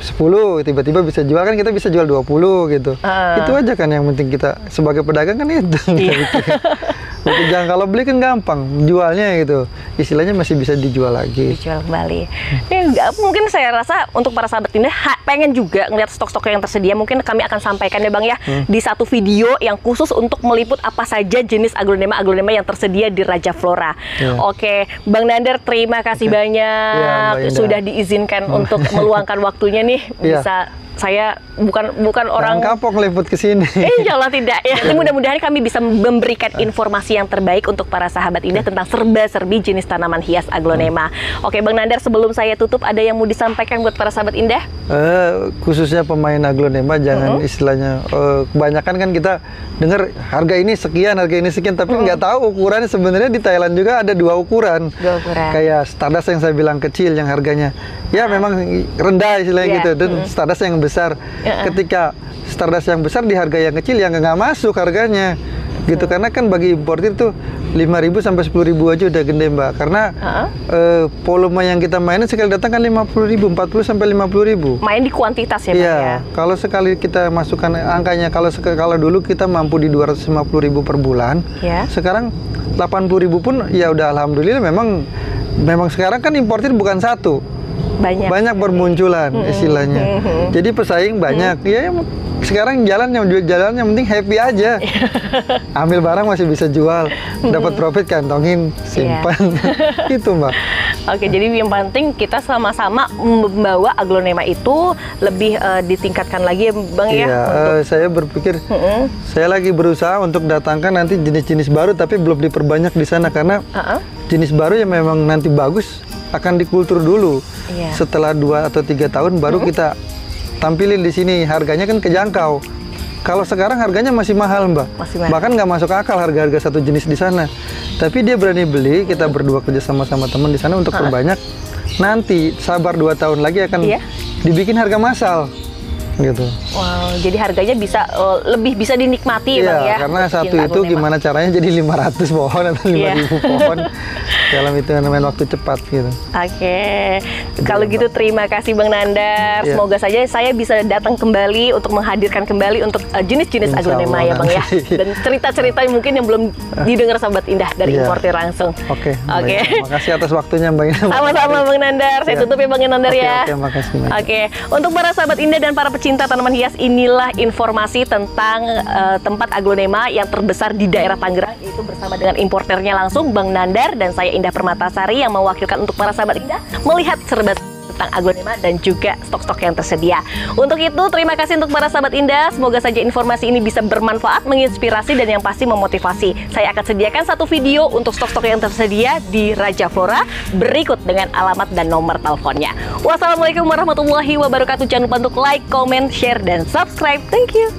B: tiba-tiba bisa jual kan kita bisa jual 20 gitu. Itu aja kan yang penting kita sebagai pedagang kan itu. Jangan kalau beli kan gampang, jualnya gitu. Istilahnya masih bisa dijual lagi.
A: Dijual kembali. Mungkin saya rasa untuk para sahabat Indah pengen juga ngeliat stok-stok yang tersedia. Mungkin kami akan sampaikan ya Bang ya di satu video yang khusus untuk meliput apa saja jenis aglonema-aglonema yang tersedia di Raja Flora. Oke, Bang Nandar terima kasih banyak sudah diizinkan untuk meluangkan waktunya nih bisa. Saya bukan orang
B: kapok liput ke sini.
A: Insya Allah tidak ya. Mudah-mudahan kami bisa memberikan informasi yang terbaik untuk para sahabat Indah tentang serba-serbi jenis tanaman hias aglonema. Oke Bang Nandar, sebelum saya tutup ada yang mau disampaikan buat para sahabat Indah?
B: Khususnya pemain aglonema jangan istilahnya kebanyakan kan kita dengar harga ini sekian, tapi nggak tahu ukurannya. Sebenarnya di Thailand juga ada 2 ukuran. Kayak Stardust yang saya bilang kecil yang harganya ya memang rendah istilahnya gitu, dan Stardust yang besar. Ketika Stardust yang besar di harga yang kecil yang nggak masuk harganya gitu, karena kan bagi importir tuh 5.000 sampai 10.000 aja udah gede Mbak, karena volume yang kita mainin sekali datang kan 50.000, 40 sampai 50.000. Main di kuantitas ya Pak ya. Kalau sekali kita masukkan angkanya, kalau dulu kita mampu di 250.000 per bulan, sekarang 80.000 pun ya udah alhamdulillah. Memang sekarang kan importir bukan satu, banyak bermunculan istilahnya. Jadi pesaing banyak. Ya sekarang jalan yang penting happy aja. Ambil barang masih bisa jual, dapat profit kantongin, simpan. Gitu Mbak.
A: Oke, jadi yang penting kita sama-sama membawa aglonema itu lebih ditingkatkan lagi ya Bang ya.
B: Iya, saya berpikir saya lagi berusaha untuk datangkan nanti jenis-jenis baru tapi belum diperbanyak di sana karena jenis baru yang memang nanti bagus akan dikultur dulu. Setelah 2 atau 3 tahun baru kita tampilin di sini, harganya kan kejangkau. Kalau sekarang harganya masih mahal Mbak, bahkan nggak masuk akal harga-harga satu jenis di sana. Tapi dia berani beli, kita berdua kerja sama teman di sana untuk perbanyak. Nanti sabar 2 tahun lagi akan dibikin harga massal, gitu.
A: Wow, jadi harganya bisa lebih bisa dinikmati Bang ya.
B: Karena satu itu gimana caranya jadi 500 pohon atau 5.000 pohon dalam hitungan waktu cepat gitu.
A: Kalau gitu terima kasih Bang Nandar. Semoga saja saya bisa datang kembali untuk menghadirkan kembali untuk jenis-jenis aglonema ya Bang ya. Dan cerita-cerita mungkin yang belum didengar sahabat Indah dari importir langsung.
B: Terima kasih atas waktunya Mbak Indah.
A: Sama-sama Bang Nandar. Saya tutup ya Bang Nandar ya.
B: Makasih.
A: Untuk para sahabat Indah dan para pecinta tanaman hias, inilah informasi tentang tempat aglonema yang terbesar di daerah Tangerang, yaitu bersama dengan importernya langsung Bang Nandar dan saya Indah Permatasari yang mewakilkan untuk para sahabat Indah melihat serba tentang aglonema dan juga stok-stok yang tersedia. Untuk itu terima kasih untuk para sahabat Indah. Semoga saja informasi ini bisa bermanfaat, menginspirasi dan yang pasti memotivasi. Saya akan sediakan satu video untuk stok-stok yang tersedia di Raja Flora berikut dengan alamat dan nomor teleponnya. Wassalamualaikum warahmatullahi wabarakatuh. Jangan lupa untuk like, comment, share dan subscribe. Thank you.